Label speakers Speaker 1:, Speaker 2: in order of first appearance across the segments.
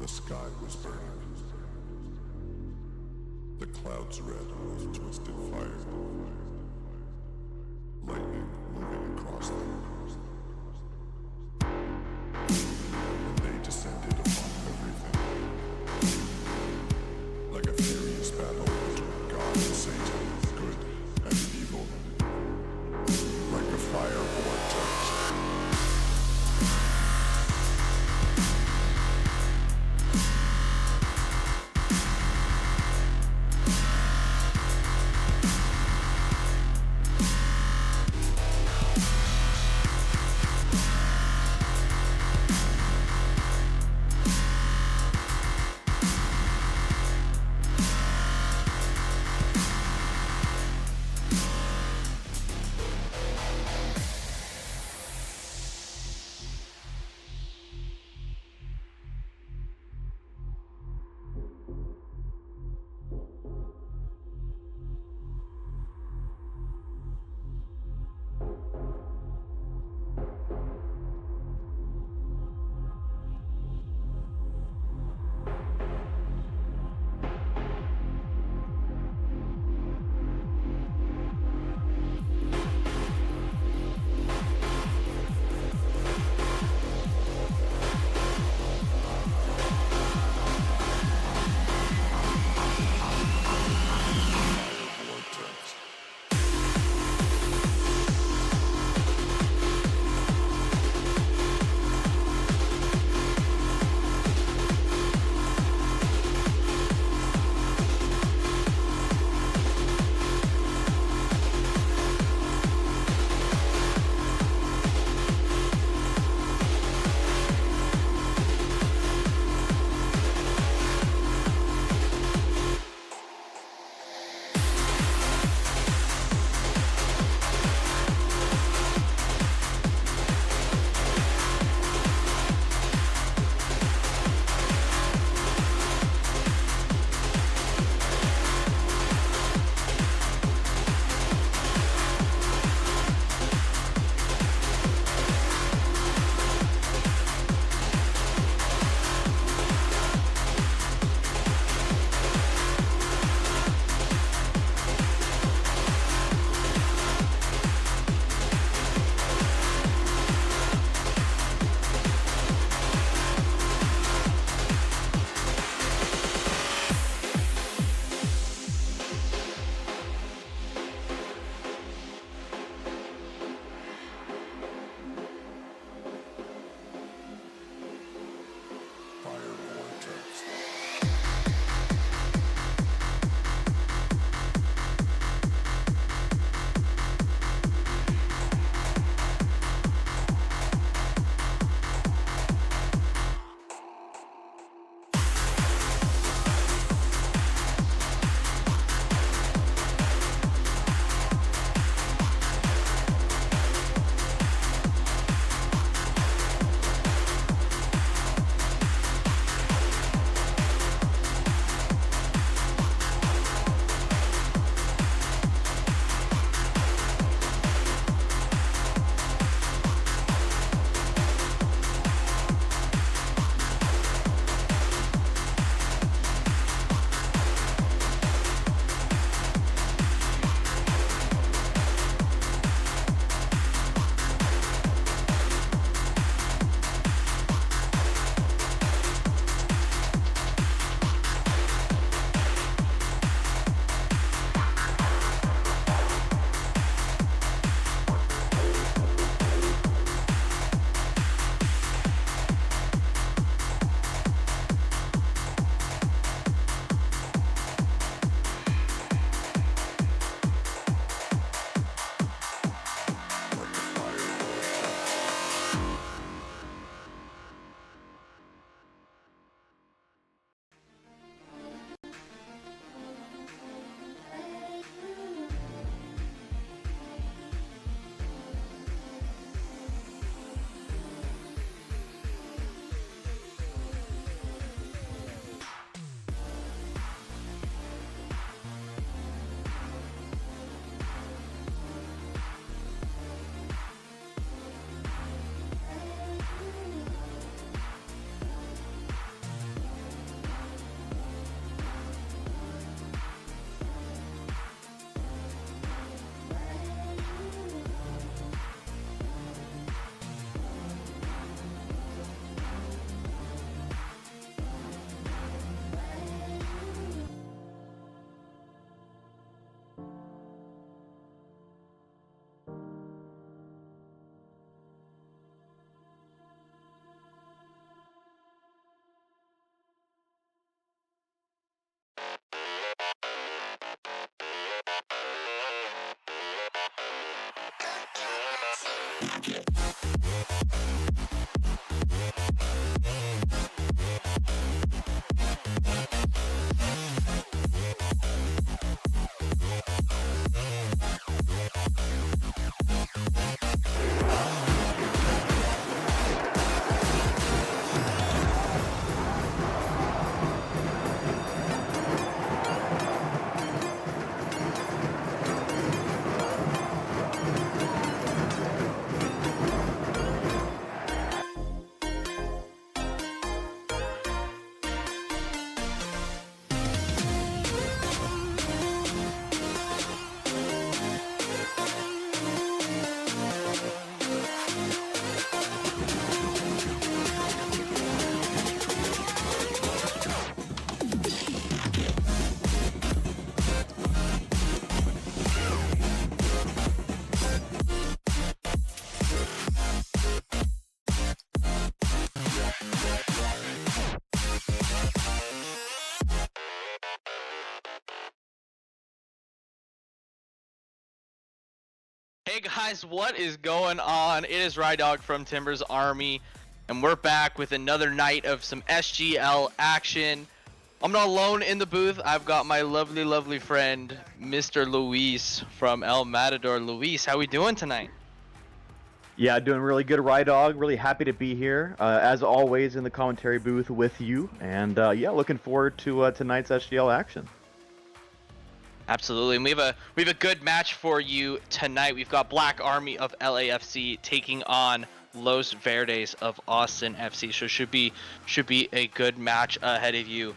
Speaker 1: The sky was burning. The clouds red with twisted fire. Lightning moving across them. And they descended upon everything. Like a furious battle between God and Satan, good and evil. Like a fire vortex.
Speaker 2: Hey guys, what is going on? It is Rydog from Timbers Army, and we're back with another night of some SGL action. I'm not alone in the booth. I've got my lovely friend, Mr. Luis from El Matador. Luis, how we doing tonight?
Speaker 3: Yeah, doing really good, Rydog. Really happy to be here, as always, in the commentary booth with you. And yeah, looking forward to tonight's SGL action.
Speaker 2: Absolutely, and we have a good match for you tonight. We've got Black Army of LAFC taking on Los Verdes of Austin FC. So should be a good match ahead of you.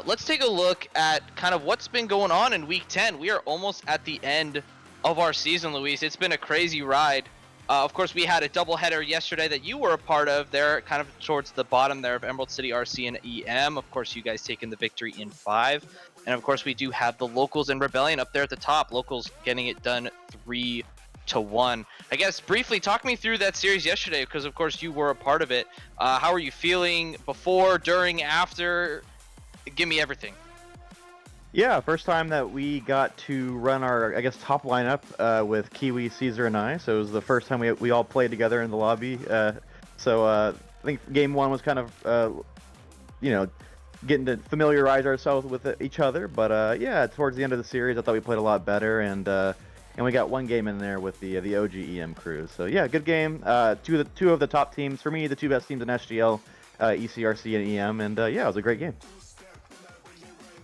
Speaker 2: Let's take a look at kind of what's been going on in Week 10. We are almost at the end of our season, Luis. It's been a crazy ride. Of course, we had a doubleheader yesterday that you were a part of. There, kind of towards the bottom there of Emerald City RC and EM. Of course, you guys taking the victory in 5. And of course, we do have the Locals and Rebellion up there at the top. Locals getting it done 3-1. I guess briefly talk me through that series yesterday, because of course you were a part of it. How are you feeling before, during, after? Give me everything.
Speaker 3: Yeah, first time that we got to run our, I guess, top lineup with Kiwi, Caesar, and I. So it was the first time we all played together in the lobby. I think game 1 was kind of, getting to familiarize ourselves with each other. But yeah, towards the end of the series, I thought we played a lot better, and we got one game in there with the OGEM crew. So yeah, good game. Two of the top teams for me, the two best teams in SGL, ECRC and EM, and yeah, it was a great game.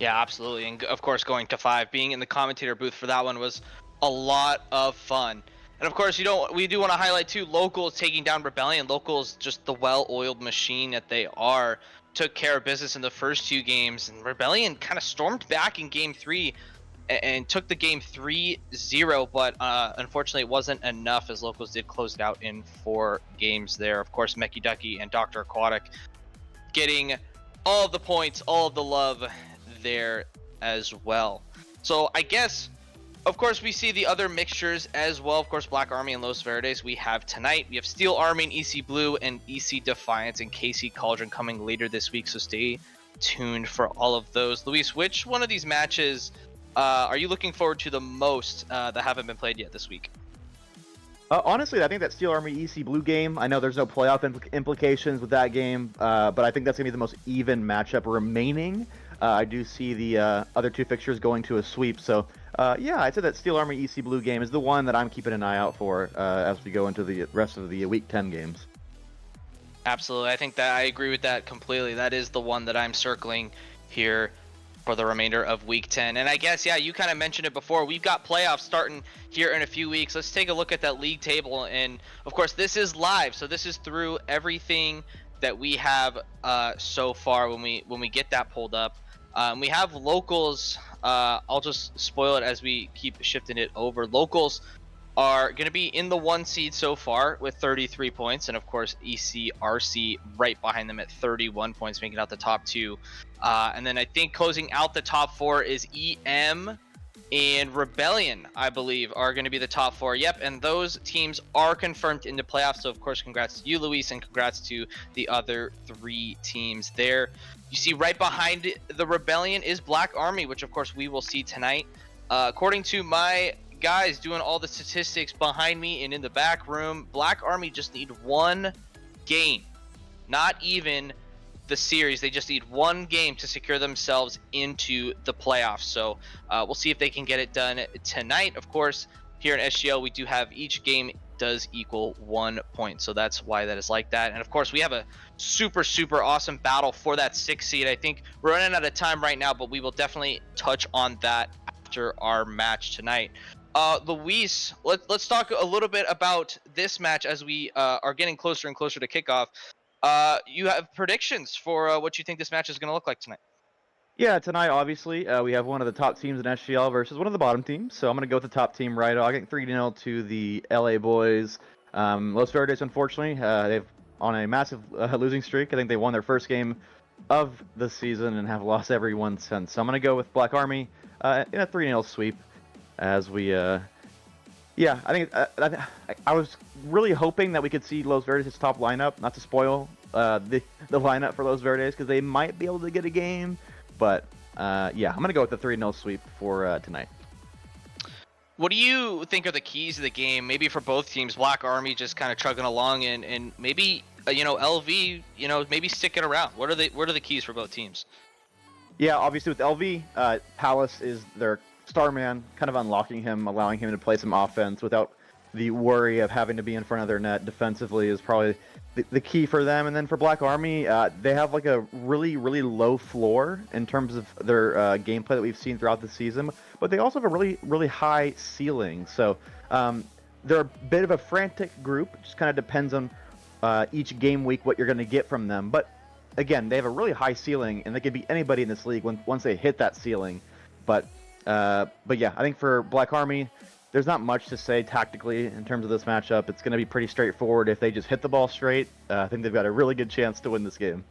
Speaker 2: Yeah, absolutely. And of course, going to 5, being in the commentator booth for that one was a lot of fun. And of course, we do want to highlight too, Locals taking down Rebellion. Locals, just the well-oiled machine that they are, took care of business in the first 2 games, and Rebellion kind of stormed back in game 3 and took the game 3-0, but unfortunately it wasn't enough, as Locals did close it out in 4 games there. Of course, Mecky Ducky and Dr. Aquatic getting all of the points, all of the love there as well. So I guess, of course, we see the other mixtures as well. Of course, Black Army and Los Verdes we have tonight. We have Steel Army and EC Blue, and EC Defiance and KC Cauldron coming later this week, so stay tuned for all of those. Luis, which one of these matches are you looking forward to the most that haven't been played yet this week?
Speaker 3: Honestly, I think that Steel Army EC Blue game, I know there's no playoff implications with that game, but I think that's going to be the most even matchup remaining. I do see the other 2 fixtures going to a sweep, so yeah, I'd say that Steel Army EC Blue game is the one that I'm keeping an eye out for as we go into the rest of the Week 10 games.
Speaker 2: Absolutely. I think that I agree with that completely. That is the one that I'm circling here for the remainder of Week 10. And I guess, yeah, you kind of mentioned it before. We've got playoffs starting here in a few weeks. Let's take a look at that league table. And, of course, this is live. So this is through everything that we have so far when we get that pulled up. We have Locals. I'll just spoil it as we keep shifting it over. Locals are going to be in the 1 seed so far with 33 points, and of course ECRC right behind them at 31 points, making out the top 2. And then I think closing out the top 4 is EM and Rebellion, I believe, are going to be the top 4. Yep, and those teams are confirmed into playoffs. So of course, congrats to you, Luis, and congrats to the other 3 teams there. You see right behind the Rebellion is Black Army, which of course we will see tonight. According to my guys doing all the statistics behind me and in the back room, Black Army just need 1 game, not even the series. They just need 1 game to secure themselves into the playoffs. So we'll see if they can get it done tonight. Of course, here in SGL, we do have each game does equal 1 point, so that's why that is like that. And of course, we have a super awesome battle for that 6th seed. I think we're running out of time right now, but we will definitely touch on that after our match tonight. Luis, let's talk a little bit about this match as we are getting closer and closer to kickoff. You have predictions for what you think this match is going to look like tonight?
Speaker 3: Yeah, tonight, obviously, we have one of the top teams in SGL versus one of the bottom teams. So I'm going to go with the top team right off. I think 3-0 to the LA boys. Los Verdes, unfortunately, they've on a massive losing streak. I think they won their first game of the season and have lost every one since. So I'm going to go with Black Army in a 3-0 sweep as we... yeah, I think I was really hoping that we could see Los Verdes' top lineup, not to spoil the lineup for Los Verdes, because they might be able to get a game. But yeah, I'm going to go with the 3-0 sweep for tonight.
Speaker 2: What do you think are the keys of the game? Maybe for both teams, Black Army just kind of chugging along, and maybe LV, maybe sticking around. What are the keys for both teams?
Speaker 3: Yeah, obviously with LV, Palace is their star man, kind of unlocking him, allowing him to play some offense without the worry of having to be in front of their net defensively is probably the key for them. And then for Black Army, they have like a really, really low floor in terms of their gameplay that we've seen throughout the season, but they also have a really, really high ceiling. So they're a bit of a frantic group. It just kind of depends on each game week what you're going to get from them. But again, they have a really high ceiling, and they can beat anybody in this league once they hit that ceiling. But yeah, I think for Black Army, there's not much to say tactically in terms of this matchup. It's going to be pretty straightforward. If they just hit the ball straight, I think they've got a really good chance to win this game.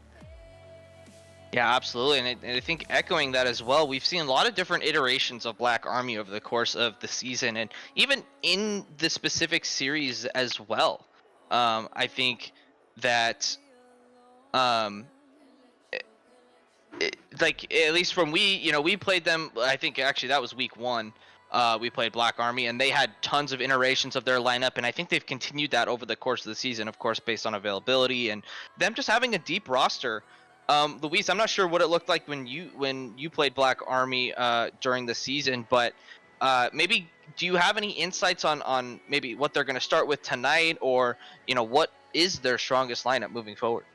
Speaker 2: Yeah, absolutely, and I think echoing that as well, we've seen a lot of different iterations of Black Army over the course of the season, and even in the specific series as well. I think that um, like at least from we played them. I think actually that was week 1. We played Black Army, and they had tons of iterations of their lineup, and I think they've continued that over the course of the season, of course, based on availability and them just having a deep roster. Luis, I'm not sure what it looked like when you played Black Army during the season, but maybe do you have any insights on maybe what they're going to start with tonight, or what is their strongest lineup moving forward?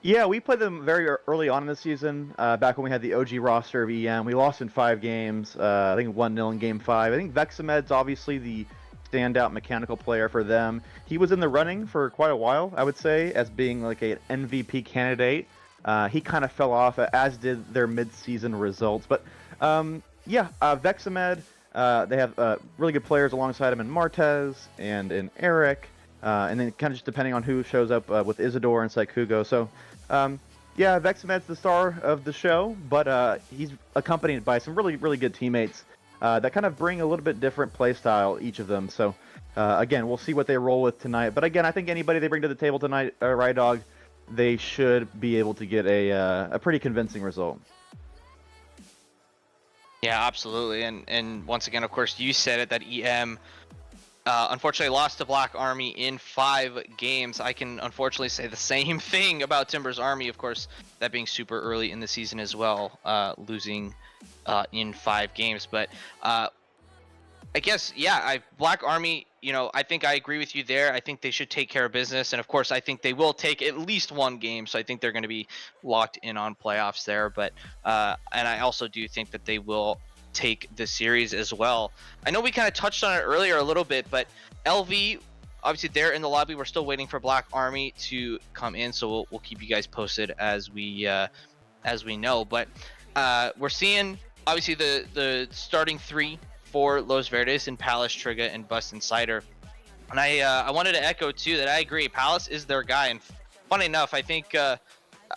Speaker 3: Yeah, we played them very early on in the season, back when we had the OG roster of EM. We lost in 5 games, I think 1-0 in Game 5. I think Vexamed's obviously the standout mechanical player for them. He was in the running for quite a while, I would say, as being like an MVP candidate. He kind of fell off, as did their mid-season results. But yeah, Vexamed, they have really good players alongside him in Martez and in Eric. And then kind of just depending on who shows up with Isidore and Saikugo. So, yeah, Vexamed's the star of the show, but he's accompanied by some really, really good teammates that kind of bring a little bit different play style, each of them. So, again, we'll see what they roll with tonight. But again, I think anybody they bring to the table tonight, Rydog, they should be able to get a pretty convincing result.
Speaker 2: Yeah, absolutely. And once again, of course, you said it that EM unfortunately lost to Black Army in 5 games. I can unfortunately say the same thing about Timbers Army, of course, that being super early in the season as well, losing in 5 games. But I guess, yeah, Black Army, I think I agree with you there. I think they should take care of business. And of course, I think they will take at least 1 game. So I think they're going to be locked in on playoffs there. But and I also do think that they will take the series as well. I know we kind of touched on it earlier a little bit, but LV, obviously they're in the lobby. We're still waiting for Black Army to come in, so we'll keep you guys posted as we know. But we're seeing obviously the starting 3 for Los Verdes and Palace, Triga, and Bust Insider. And I wanted to echo too that I agree. Palace is their guy, and funny enough, I think I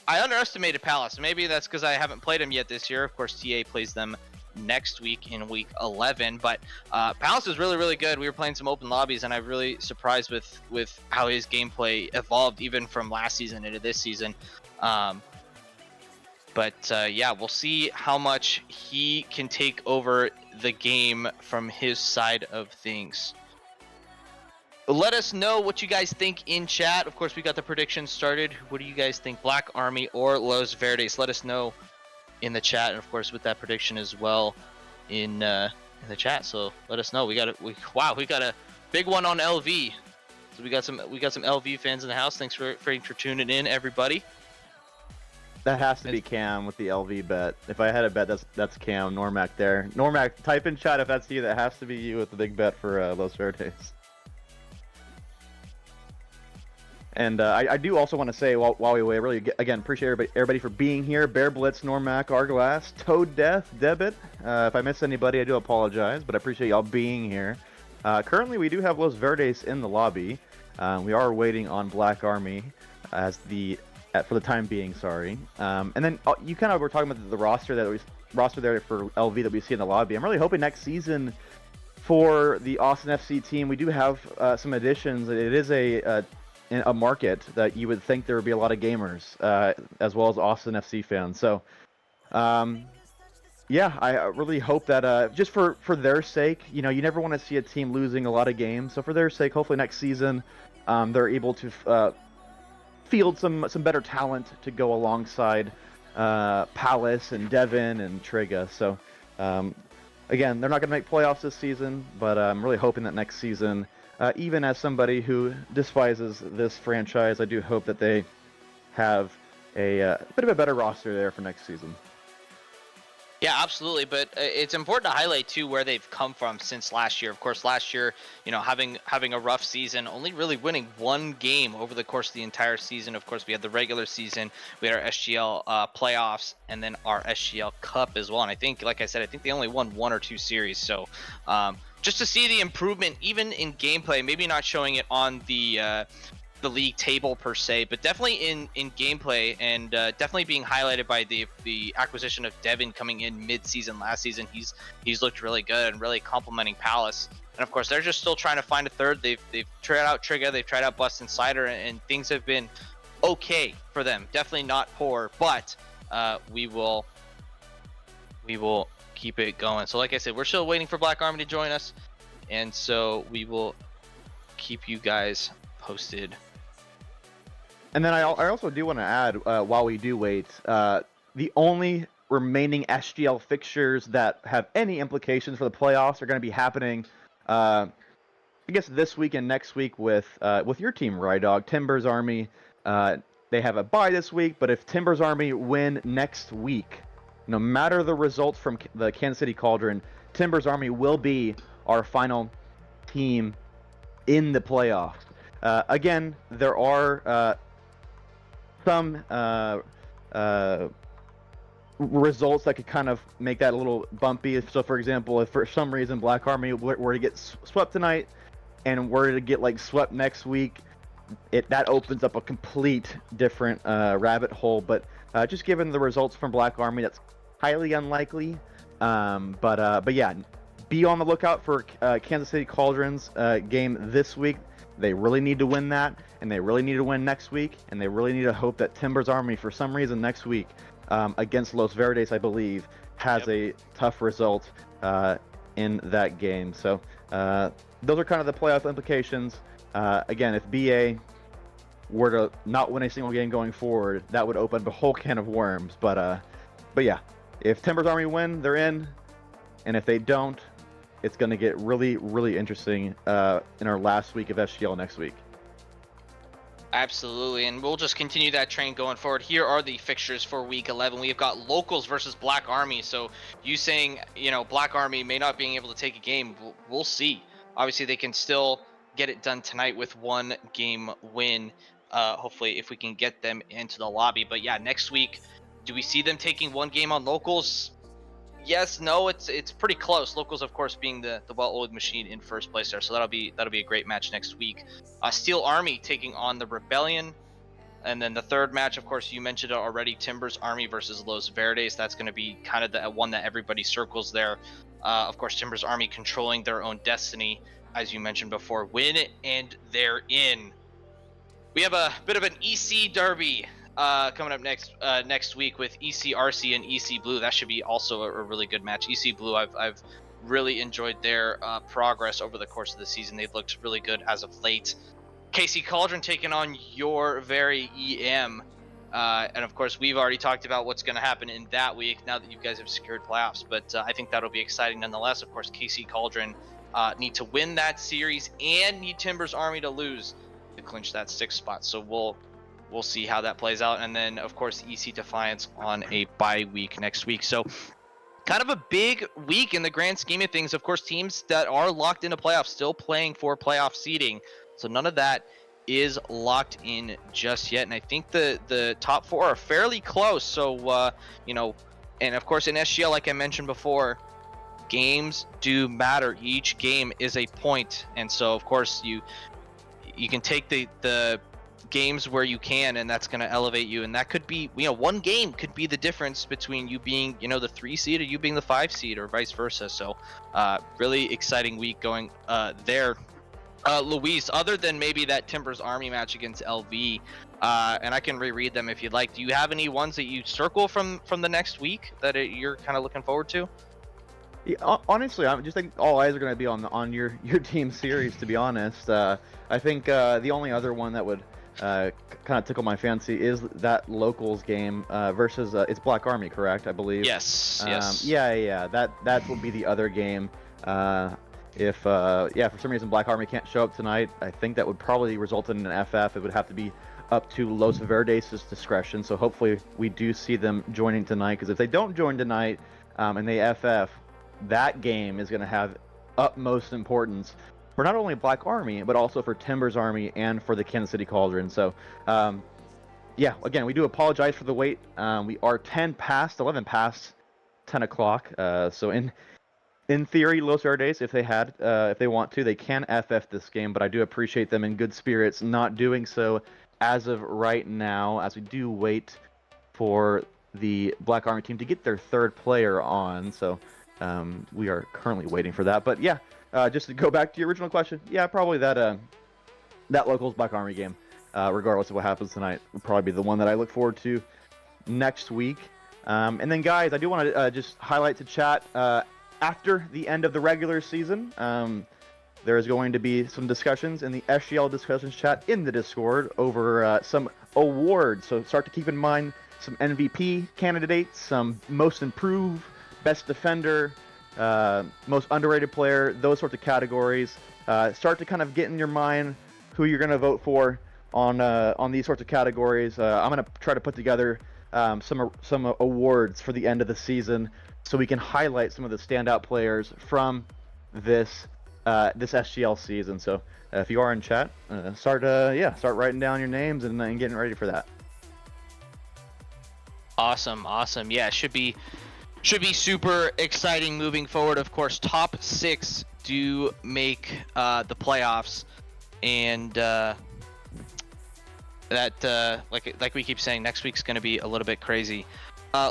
Speaker 2: underestimated Palace. Maybe that's because I haven't played them yet this year. Of course, TA plays them next week in week 11, but Palace is really, really good. We were playing some open lobbies, and I'm really surprised with how his gameplay evolved even from last season into this season. But yeah, we'll see how much he can take over the game from his side of things. Let us know what you guys think in chat. Of course, we got the predictions started. What do you guys think, Black Army or Los Verdes? Let us know in the chat, and of course with that prediction as well in the chat. So let us know. We got a big one on LV. So we got some LV fans in the house. Thanks for tuning in, everybody.
Speaker 3: That has to be Cam with the LV bet. If I had a bet, that's Cam Normac there. Normac, type in chat if that's you. That has to be you with the big bet for Los Verdes. And I do also want to say, while we wait, really, again, appreciate everybody for being here. Bear Blitz, Normac, Arglass, Toad Death, Debit. If I miss anybody, I do apologize, but I appreciate y'all being here. Currently, we do have Los Verdes in the lobby. We are waiting on Black Army as for the time being, sorry. And then you kind of were talking about the roster there for LV that we see in the lobby. I'm really hoping next season for the Austin FC team, we do have some additions. It is a market that you would think there would be a lot of gamers, as well as Austin FC fans. So, Yeah, I really hope that just for their sake, you know, you never want to see a team losing a lot of games. So for their sake, hopefully next season, they're able to field some better talent to go alongside Palace and Devin and Triga. So um, again, they're not going to make playoffs this season, but I'm really hoping that next season, even as somebody who despises this franchise, I do hope that they have a bit of a better roster there for next season.
Speaker 2: Yeah, absolutely. But it's important to highlight too where they've come from since last year. Of course, last year, you know, having a rough season, only really winning one game over the course of the entire season. Of course, we had the regular season, we had our SGL playoffs, and then our SGL Cup as well. And I think, like I said, I think they only won 1 or 2 series. So just to see the improvement, even in gameplay, maybe not showing it on the league table per se, but definitely in gameplay, and definitely being highlighted by the acquisition of Devin coming in mid-season last season. He's looked really good and really complimenting Palace. And of course, they're just still trying to find a third. They've tried out Trigga, they've tried out Bust Insider, and things have been okay for them. Definitely not poor, but we will keep it going. So like I said, we're still waiting for Black Army to join us, and so we will keep you guys posted.
Speaker 3: And then I also do want to add, while we do wait, the only remaining SGL fixtures that have any implications for the playoffs are going to be happening, I guess, this week and next week with your team, Rydog. Timbers Army, they have a bye this week, but if Timbers Army win next week, no matter the results from the Kansas City Cauldron, Timbers Army will be our final team in the playoffs. Again, there are some results that could kind of make that a little bumpy. So, for example, if for some reason Black Army were to get swept tonight and were to get like swept next week, that opens up a complete different rabbit hole. But just given the results from Black Army, that's highly unlikely. But yeah, be on the lookout for Kansas City Cauldron's game this week. They really need to win that, and they really need to win next week, and they really need to hope that Timbers Army, for some reason next week, against Los Verdes, I believe, has a tough result in that game. So those are kind of the playoff implications. Again, if BA were to not win a single game going forward, that would open a whole can of worms. But yeah, if Timbers Army win, they're in, and if they don't, it's going to get really, really interesting in our last week of SGL next week.
Speaker 2: Absolutely, and we'll just continue that train going forward. Here are the fixtures for week 11. We've got Locals versus Black Army. So you saying, you know, Black Army may not being able to take a game, we'll see. Obviously, they can still get it done tonight with 1 game win. Hopefully, if we can get them into the lobby. But yeah, next week, do we see them taking 1 game on Locals? Yes, no, it's pretty close. Locals, of course, being the well-oiled machine in first place there, so that'll be a great match next week. Steel Army taking on the Rebellion, and then the third match, of course, you mentioned it already, Timbers Army versus Los Verdes. That's going to be kind of the one that everybody circles there. Of course, Timbers Army controlling their own destiny, as you mentioned before. Win and they're in. We have a bit of an EC derby coming up next week with ECRC and EC Blue. That should be also a really good match. EC Blue, I've really enjoyed their progress over the course of the season. They've looked really good as of late. KC Cauldron taking on your very EM. And of course, we've already talked about what's going to happen in that week now that you guys have secured playoffs. But I think that'll be exciting nonetheless. Of course, KC Cauldron need to win that series and need Timbers Army to lose to clinch that 6th spot. So we'll see how that plays out. And then, of course, EC Defiance on a bye week next week. So kind of a big week in the grand scheme of things. Of course, teams that are locked into playoffs still playing for playoff seeding. So none of that is locked in just yet. And I think the top 4 are fairly close. So, you know, and of course in SGL, like I mentioned before, games do matter. Each game is a point. And so, of course, you can take the games where you can, and that's going to elevate you, and that could be, you know, 1 game could be the difference between you being, you know, the 3 seed or you being the 5 seed or vice versa. So really exciting week going there. Luis, other than maybe that Timbers Army match against LV, and I can reread them if you'd like. Do you have any ones that you circle from the next week that you're kind of looking forward to?
Speaker 3: Yeah, honestly, I just think all eyes are going to be on your team series. To be honest, I think the only other one that would kind of tickle my fancy is that locals game versus it's Black Army, correct? I believe.
Speaker 2: Yes. Yes.
Speaker 3: Yeah. That would be the other game. If for some reason Black Army can't show up tonight, I think that would probably result in an FF. It would have to be up to Los Verdes' discretion. So hopefully we do see them joining tonight. Because if they don't join tonight and they FF, that game is going to have utmost importance for not only Black Army, but also for Timber's Army and for the Kansas City Cauldron. So, again, we do apologize for the wait. We are 11 past 10 o'clock. So in theory, Los Verdes, if they want to, they can FF this game, but I do appreciate them in good spirits not doing so as of right now, as we do wait for the Black Army team to get their third player on. So we are currently waiting for that. But just to go back to your original question, probably that locals Black Army game, regardless of what happens tonight, will probably be the one that I look forward to next week. And then, guys, I do want to just highlight to chat after the end of the regular season. There is going to be some discussions in the SGL discussions chat in the Discord over some awards. So start to keep in mind some MVP candidates, some most improved, best defender, most underrated player, those sorts of categories. Start to kind of get in your mind who you're going to vote for on these sorts of categories. I'm going to try to put together some awards for the end of the season, so we can highlight some of the standout players from this SGL season. So if you are in chat, start writing down your names and getting ready for that.
Speaker 2: Awesome. Yeah, should be super exciting moving forward. Of course, top 6 do make the playoffs, and that like we keep saying, next week's going to be a little bit crazy.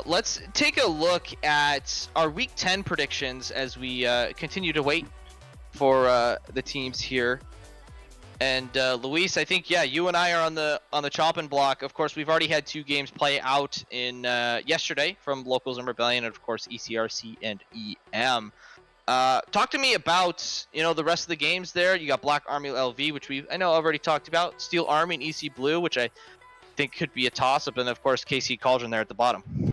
Speaker 2: Let's take a look at our week 10 predictions as we continue to wait for the teams here. And Luis, I think you and I are on the chopping block. Of course, we've already had 2 games play out in yesterday from Locals and Rebellion, and of course ECRC and EM. Talk to me about the rest of the games there. You got Black Army LV, which I know already talked about. Steel Army and EC Blue, which I think could be a toss-up, and of course KC Cauldron there at the bottom.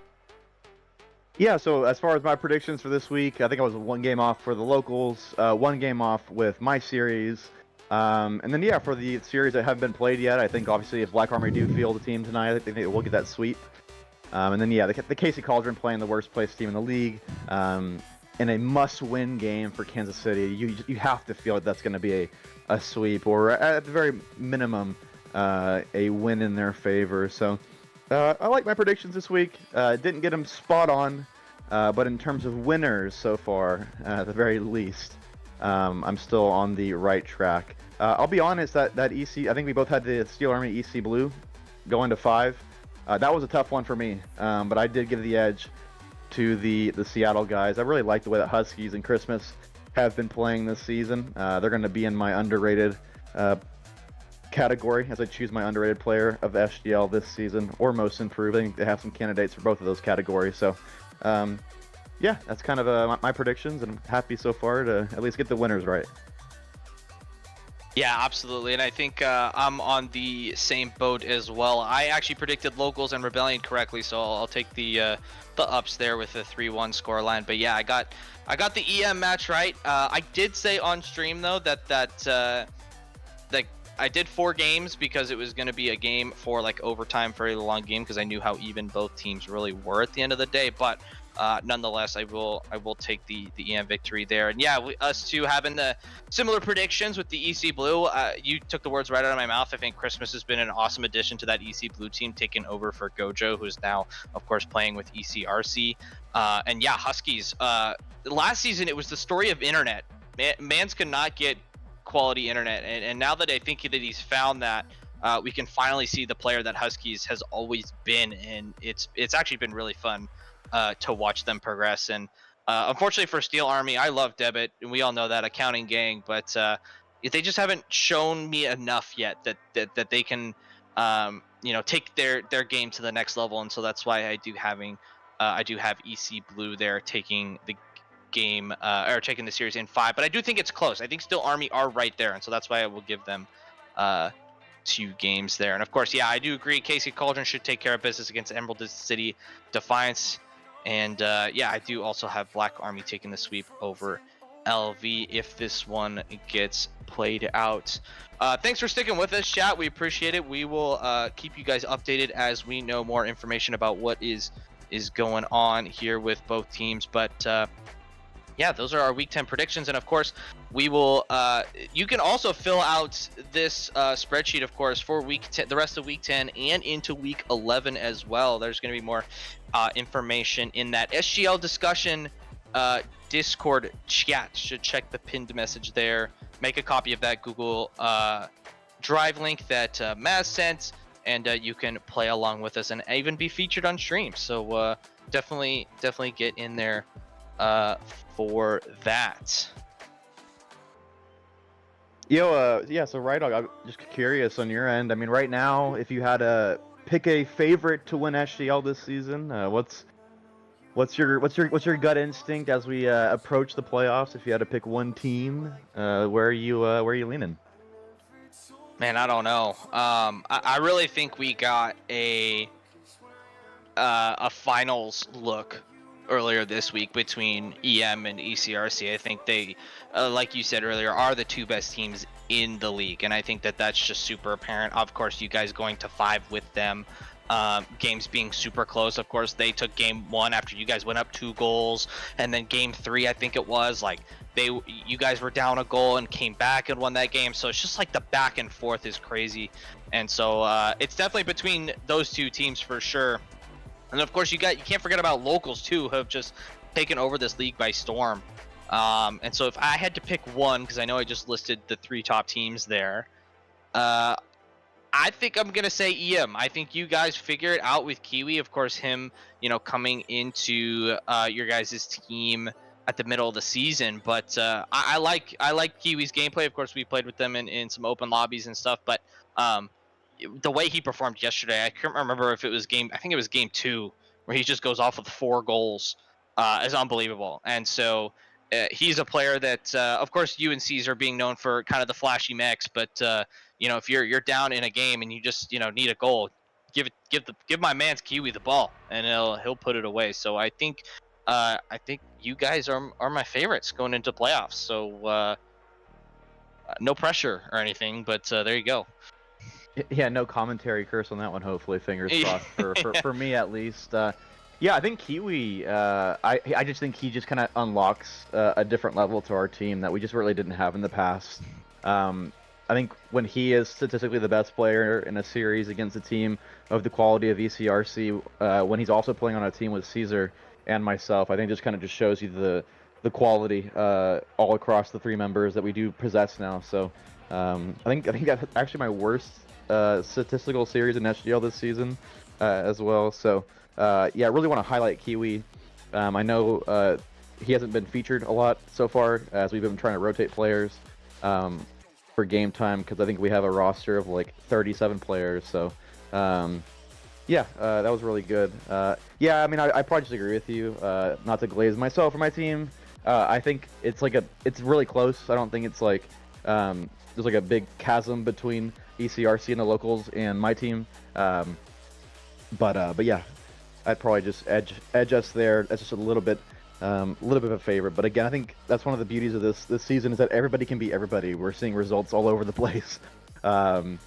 Speaker 3: Yeah, so as far as my predictions for this week, I think I was 1 game off for the locals, 1 game off with my series. And then for the series that haven't been played yet, I think obviously if Black Army do field the team tonight, I think we'll get that sweep. And then the KC Cauldron playing the worst place team in the league, in a must-win game for Kansas City. You have to feel that's going to be a sweep, or at the very minimum, a win in their favor. So I like my predictions this week. Didn't get them spot on, but in terms of winners so far, at the very least, I'm still on the right track. I'll be honest, that EC, I think we both had the Steel Army EC Blue going to 5. That was a tough one for me, but I did give the edge to the Seattle guys. I really like the way that Huskies and Christmas have been playing this season. They're going to be in my underrated category as I choose my underrated player of SGL this season, or most improved. I think they have some candidates for both of those categories. So that's kind of my predictions, and I'm happy so far to at least get the winners right.
Speaker 2: Yeah, absolutely, and I think I'm on the same boat as well. I actually predicted Locals and Rebellion correctly, so I'll take the ups there with the 3-1 scoreline. But yeah, I got the EM match right. I did say on stream though that I did 4 games because it was going to be a game for like overtime, very long game, because I knew how even both teams really were at the end of the day. But nonetheless, I will take the EM victory there. And yeah, us two having the similar predictions with the EC Blue. You took the words right out of my mouth. I think Christmas has been an awesome addition to that EC Blue team, taking over for Gojo, who's now, of course, playing with ECRC. And yeah, Huskies. Last season, it was the story of internet. Mans could not get quality internet, and now that I think that he's found that, we can finally see the player that Huskies has always been, and it's actually been really fun to watch them progress. And unfortunately for Steel Army, I love Debit, and we all know that, accounting gang, but they just haven't shown me enough yet that they can take their game to the next level, and so that's why I do have EC Blue there taking the game or taking the series in 5. But I do think it's close. I think still Army are right there, and so that's why I will give them 2 games there. And of course, yeah, I do agree. Casey Cauldron should take care of business against Emerald City Defiance. And yeah, I do also have Black Army taking the sweep over LV if this one gets played out. Thanks for sticking with us, chat. We appreciate it. We will keep you guys updated as we know more information about what is going on here with both teams. But yeah, those are our week 10 predictions. And of course, we will you can also fill out this spreadsheet, of course, for week 10, the rest of week 10 and into week 11 as well. There's going to be more information in that SGL discussion Discord chat. Should check the pinned message there. Make a copy of that Google Drive link that Maz sent, and you can play along with us and even be featured on stream. So definitely get in there for that.
Speaker 3: Yeah, so right, I'm just curious on your end. I mean, right now, if you had to pick a favorite to win SGL this season, what's your gut instinct as we approach the playoffs? If you had to pick one team, where are you leaning?
Speaker 2: Man, I don't know. I really think we got a finals look earlier this week between EM and ECRC. I think they, like you said earlier, are the 2 best teams in the league, and I think that that's just super apparent. Of course, you guys going to 5 with them, games being super close. Of course, they took game 1 after you guys went up 2 goals, and then game 3, I think it was, like, you guys were down a goal and came back and won that game. So it's just like the back and forth is crazy, and so it's definitely between those 2 teams for sure. And of course, you can't forget about locals too, who have just taken over this league by storm. And so if I had to pick one, because I know I just listed the 3 top teams there, I think I'm gonna say EM. I think you guys figure it out with Kiwi. Of course, him, coming into your guys' team at the middle of the season. But I like Kiwi's gameplay. Of course, we played with them in some open lobbies and stuff. But the way he performed yesterday, I can't remember if it was I think it was game 2, where he just goes off with 4 goals, is unbelievable. And so he's a player that, of course, UNCs are being known for kind of the flashy mechs, but if you're down in a game and you just need a goal, give my man's Kiwi the ball, and he'll put it away. So I think you guys are my favorites going into playoffs. So no pressure or anything, but there you go.
Speaker 3: Yeah, no commentary curse on that one. Hopefully, fingers crossed for me at least. Yeah, I think Kiwi. I just think he just kind of unlocks a different level to our team that we just really didn't have in the past. I think when he is statistically the best player in a series against a team of the quality of ECRC, when he's also playing on a team with Caesar and myself, I think just kind of just shows you the quality all across the 3 members that we do possess now. So I think that's actually my worst statistical series in SGL this season as well. So yeah, I really want to highlight Kiwi. I know he hasn't been featured a lot so far as we've been trying to rotate players for game time, because I think we have a roster of like 37 players. So yeah, that was really good. Yeah, I mean, I probably just agree with you. Not to glaze myself or my team. I think it's really close. I don't think it's like there's like a big chasm between ECRC and the locals and my team. But yeah, I'd probably just edge us there. That's just a little bit of a favorite. But again, I think that's one of the beauties of this season is that everybody can beat everybody. We're seeing results all over the place. So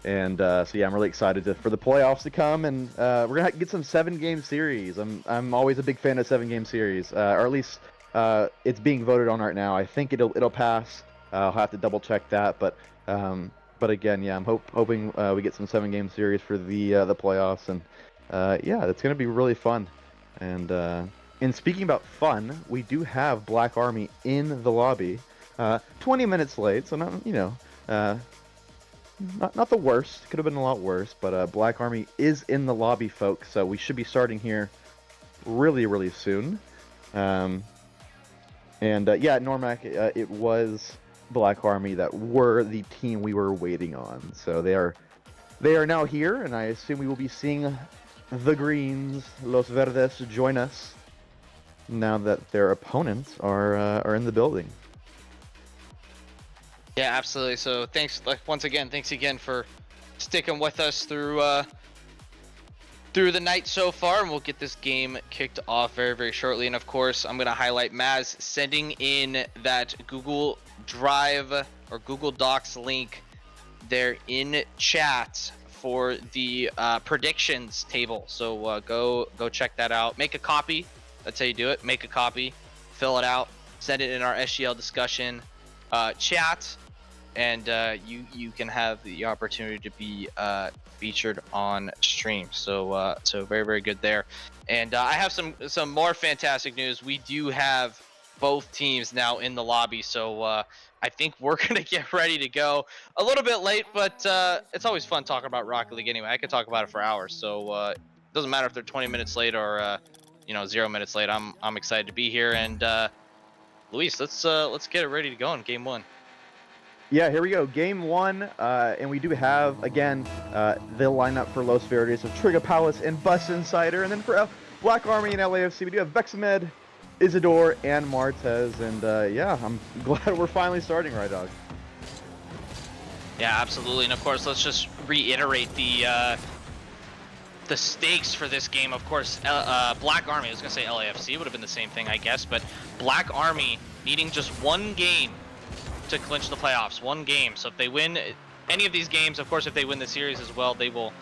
Speaker 3: yeah, I'm really excited for the playoffs to come, and we're gonna get some 7-game series. I'm always a big fan of 7-game series, or at least it's being voted on right now. I think it'll pass. I'll have to double check that, but again, yeah, I'm hoping we get some 7-game series for the playoffs, and yeah, it's gonna be really fun. And speaking about fun, we do have Black Army in the lobby, 20 minutes late, so not the worst. Could have been a lot worse, but Black Army is in the lobby, folks. So we should be starting here really soon. And yeah, Normac, it was Black Army that were the team we were waiting on. So they are They are now here, and I assume we will be seeing the Greens, Los Verdes, join us now that their opponents are in the building.
Speaker 2: Yeah, absolutely. So thanks, like once again, thanks again for sticking with us through the night so far, and we'll get this game kicked off very, very shortly. And of course, I'm gonna highlight Maz sending in that Google Drive or Google Docs link there in chat for the predictions table. So go check that out. Make a copy. That's how you do it. Make a copy, fill it out, send it in our SGL discussion chat, and you can have the opportunity to be featured on stream. So so very, very good there. And I have some more fantastic news. We do have both teams now in the lobby, so I think we're gonna get ready to go. A little bit late, but it's always fun talking about Rocket League anyway. I could talk about it for hours, so it doesn't matter if they're 20 minutes late or 0 minutes late. I'm excited to be here. And Luis, let's get it ready to go in game one.
Speaker 3: Yeah, here we go. Game one, and we do have, again, the lineup for Los Verdes of Trigga Palace and Bus Insider. And then for Black Army and LAFC, we do have Vexamed, Isidore, and Martez. And yeah, I'm glad we're finally starting, right, dog?
Speaker 2: Yeah, absolutely. And of course, let's just reiterate the stakes for this game. Of course, Black Army, I was gonna say LAFC, would have been the same thing, I guess, but Black Army needing just one game to clinch the playoffs. One game. So if they win any of these games, of course, if they win the series as well, they will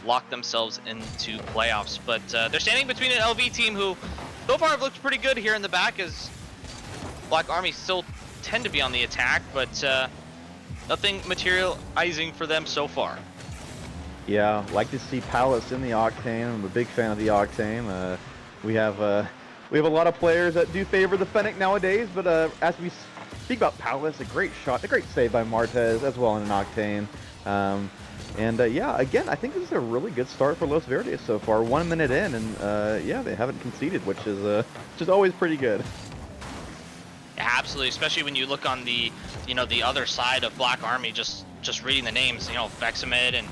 Speaker 2: lock themselves into playoffs. But they're standing between an LV team who so far have looked pretty good here in the back, as Black Army still tend to be on the attack, but nothing materializing for them so far.
Speaker 3: Yeah, like to see Palace in the Octane. I'm a big fan of the Octane. We have a lot of players that do favor the Fennec nowadays, but as we speak about Palace, a great shot, a great save by Martez as well in an Octane. Yeah, again, I think this is a really good start for Los Verdes so far. 1 minute in, and yeah, they haven't conceded, which is always pretty good.
Speaker 2: Absolutely, especially when you look on the the other side of Black Army, just reading the names, Vexamed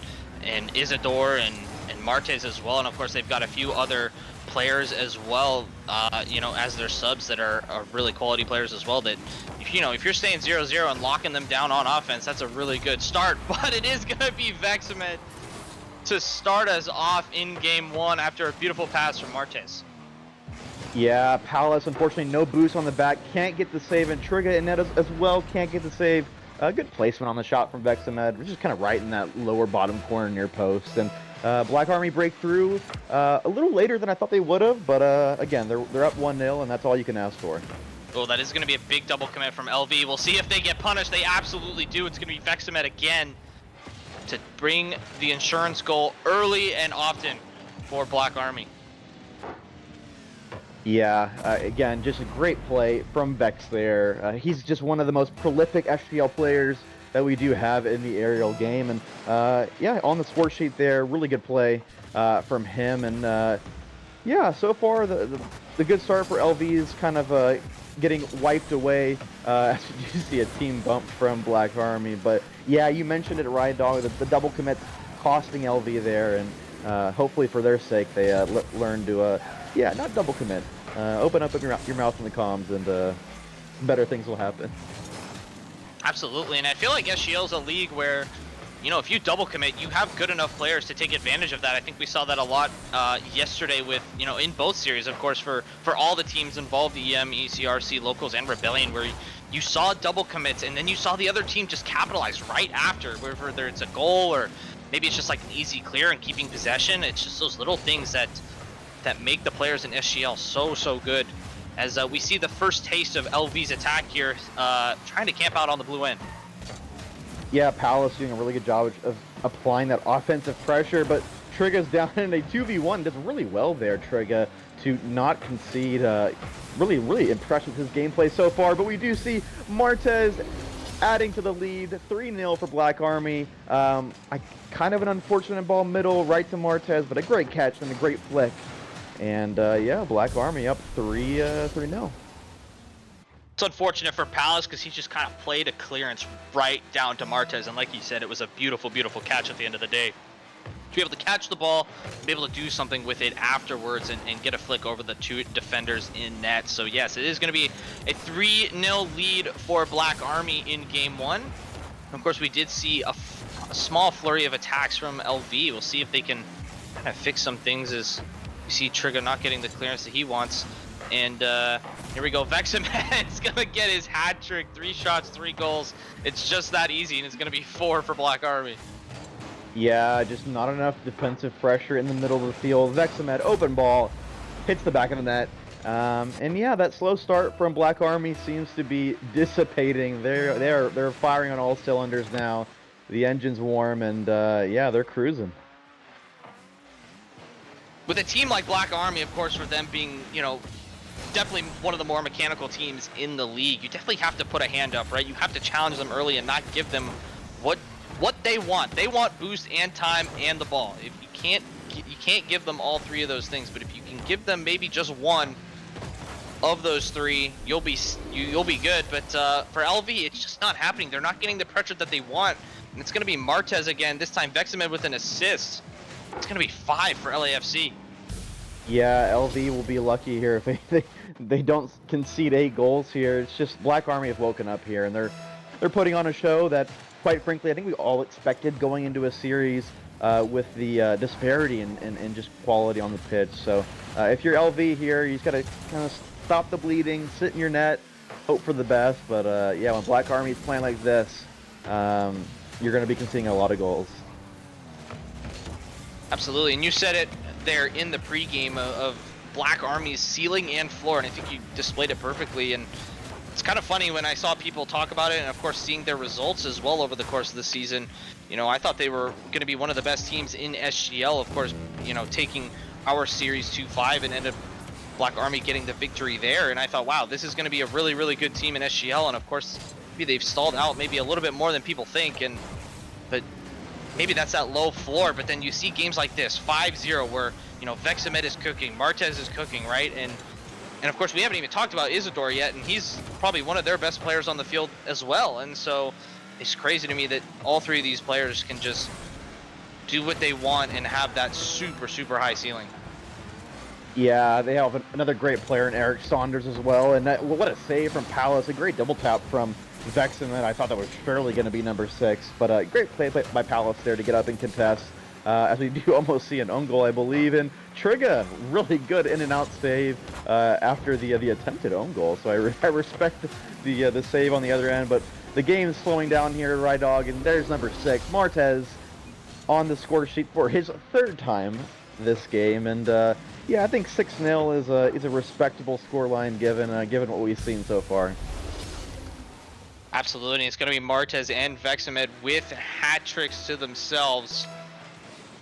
Speaker 2: and Isidore and Martez as well, and of course they've got a few other players as well, as their subs that are really quality players as well. That if you're staying 0-0 and locking them down on offense, that's a really good start. But it is gonna be Vexamed to start us off in game one after a beautiful pass from Martez.
Speaker 3: Yeah, Palace, unfortunately, no boost on the back. Can't get the save, and Trigga and Net as well can't get the save. Good placement on the shot from Vexamed, which is kind of right in that lower bottom corner near post. And Black Army break through a little later than I thought they would have, but again, they're up 1-0, and that's all you can ask for.
Speaker 2: Oh, that is going to be a big double commit from LV. We'll see if they get punished. They absolutely do. It's going to be Vexamed again to bring the insurance goal early and often for Black Army.
Speaker 3: Yeah, again, just a great play from Vex there. He's just one of the most prolific SGL players that we do have in the aerial game. And yeah, on the score sheet there, really good play from him. And yeah, so far the good start for LV is kind of getting wiped away as you see a team bump from Black Army. But yeah, you mentioned it, right, dog, the double commit costing LV there. And hopefully for their sake, they learn to, yeah, not double commit. Open up your mouth in the comms, and better things will happen.
Speaker 2: Absolutely, and I feel like SGL is a league where, if you double commit, you have good enough players to take advantage of that. I think we saw that a lot yesterday with, in both series, of course, for all the teams involved, EM, ECRC, Locals, and Rebellion, where you saw double commits, and then you saw the other team just capitalize right after, whether it's a goal or maybe it's just like an easy clear and keeping possession. It's just those little things that make the players in SGL so good. As we see the first taste of LV's attack here, trying to camp out on the blue end.
Speaker 3: Yeah, Palace doing a really good job of applying that offensive pressure, but Trigga's down in a 2v1. Does really well there, Trigga, to not concede. Really impressed with his gameplay so far, but we do see Martez adding to the lead, 3-0 for Black Army. Kind of an unfortunate ball middle, right to Martez, but a great catch and a great flick. And yeah, Black Army up 3-0.
Speaker 2: It's unfortunate for Palace because he just kind of played a clearance right down to Martez, and like you said, it was a beautiful catch at the end of the day. to be able to catch the ball, be able to do something with it afterwards, and get a flick over the 2 defenders in net. So yes, it is going to be a 3-0 lead for Black Army in game 1. Of course, we did see a small flurry of attacks from LV. We'll see if they can kind of fix some things as you see Trigger not getting the clearance that he wants. And here we go. Vexamed is going to get his hat trick. 3 shots, 3 goals. It's just that easy, and it's going to be 4 for Black Army.
Speaker 3: Yeah, just not enough defensive pressure in the middle of the field. Vexamed, open ball, hits the back of the net. And yeah, that slow start from Black Army seems to be dissipating. They're firing on all cylinders now. The engine's warm, and yeah, they're cruising.
Speaker 2: With a team like Black Army, of course, for them being, definitely one of the more mechanical teams in the league, you definitely have to put a hand up, right? You have to challenge them early and not give them what they want. They want boost and time and the ball. If you can't give them all 3 of those things, but if you can give them maybe just one of those 3, you'll be good. But for LV, it's just not happening. They're not getting the pressure that they want, and it's going to be Martez again. This time, Vexamed with an assist. It's going to be 5 for LAFC.
Speaker 3: Yeah, LV will be lucky here if they don't concede 8 goals here. It's just Black Army have woken up here, and they're putting on a show that, quite frankly, I think we all expected going into a series with the disparity in just quality on the pitch. So if you're LV here, you just got to kind of stop the bleeding, sit in your net, hope for the best. But yeah, when Black Army is playing like this, you're going to be conceding a lot of goals.
Speaker 2: Absolutely, and you said it there in the pregame of Black Army's ceiling and floor, and I think you displayed it perfectly. And it's kind of funny when I saw people talk about it, and of course seeing their results as well over the course of the season. I thought they were going to be one of the best teams in SGL, of course, taking our series 2-5 and ended up Black Army getting the victory there. And I thought, wow, this is going to be a really, really good team in SGL. And of course, maybe they've stalled out maybe a little bit more than people think. But maybe that's that low floor. But then you see games like this, 5-0, where, Vexamed is cooking, Martez is cooking, right? And of course, we haven't even talked about Isidore yet, and he's probably one of their best players on the field as well. And so it's crazy to me that all 3 of these players can just do what they want and have that super, super high ceiling.
Speaker 3: Yeah, they have another great player in Eric Saunders as well. And what a save from Palace. A great double tap from Vexamed. I thought that was surely going to be number 6. But great play by Palace there to get up and contest. As we do almost see an own goal, I believe. And Trigga, really good in and out save after the attempted own goal. So I respect the save on the other end. But the game is slowing down here, Rydog. And there's number 6, Martez, on the score sheet for his 3rd time this game. And yeah, I think 6-0 is a respectable scoreline given what we've seen so far.
Speaker 2: Absolutely, it's going to be Martez and Vexamed with hat tricks to themselves.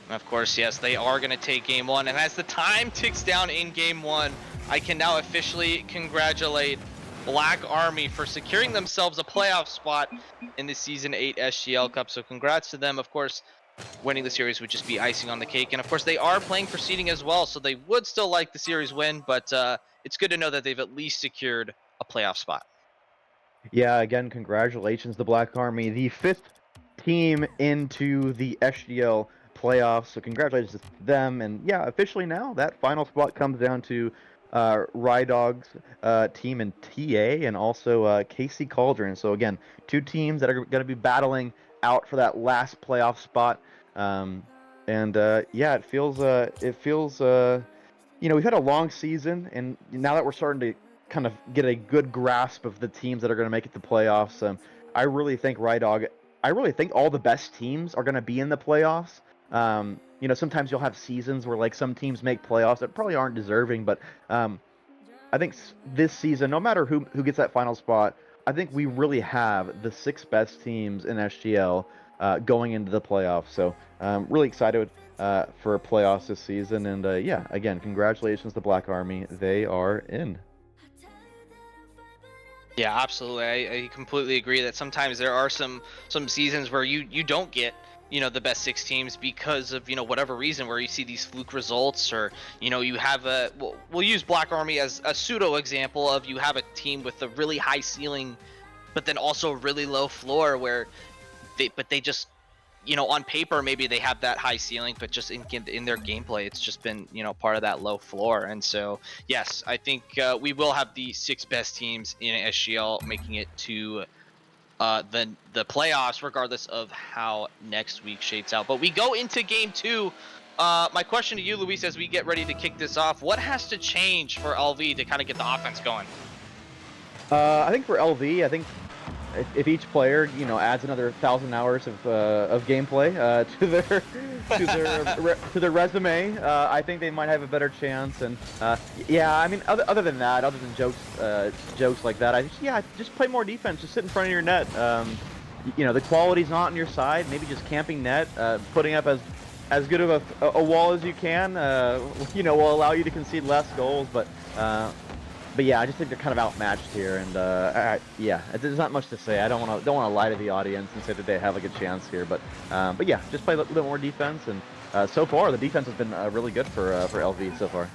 Speaker 2: And of course, yes, they are going to take game 1. And as the time ticks down in game 1, I can now officially congratulate Black Army for securing themselves a playoff spot in the Season 8 SGL Cup. So congrats to them. Of course, winning the series would just be icing on the cake. And of course, they are playing for seeding as well, so they would still like the series win. But it's good to know that they've at least secured a playoff spot.
Speaker 3: Yeah, again, congratulations to Black Army, the 5th team into the SGL playoffs. So congratulations to them. And yeah, officially now that final spot comes down to Rydog's team in TA and also KC Cauldron. So again, 2 teams that are going to be battling out for that last playoff spot. Yeah, it feels we've had a long season, and now that we're starting to kind of get a good grasp of the teams that are going to make it to playoffs, I really think I really think all the best teams are going to be in the playoffs. Sometimes you'll have seasons where like some teams make playoffs that probably aren't deserving, but I think this season, no matter who gets that final spot, I think we really have the 6 best teams in SGL going into the playoffs. So really excited for playoffs this season. And yeah, again, congratulations to Black Army. They are in.
Speaker 2: Yeah, absolutely. I completely agree that sometimes there are some seasons where you don't get the best 6 teams because of whatever reason, where you see these fluke results, or you have we'll use Black Army as a pseudo example of, you have a team with a really high ceiling but then also really low floor, where they just on paper maybe they have that high ceiling, but just in their gameplay, it's just been part of that low floor. And so yes, I think we will have the 6 best teams in SGL making it to the playoffs, regardless of how next week shapes out. But we go into game 2. My question to you, Luis, as we get ready to kick this off, what has to change for LV to kind of get the offense going?
Speaker 3: I think for LV, I think if each player, adds another 1,000 hours of gameplay to their resume, I think they might have a better chance. And yeah, I mean, other than that, other than jokes like that, just play more defense. Just sit in front of your net. The quality's not on your side. Maybe just camping net, putting up as good of a wall as you can, will allow you to concede less goals. But yeah, I just think they're kind of outmatched here, and yeah, there's not much to say. I don't want to lie to the audience and say that they have a good chance here, but yeah, just play a little bit more defense, and so far the defense has been really good for LV so far.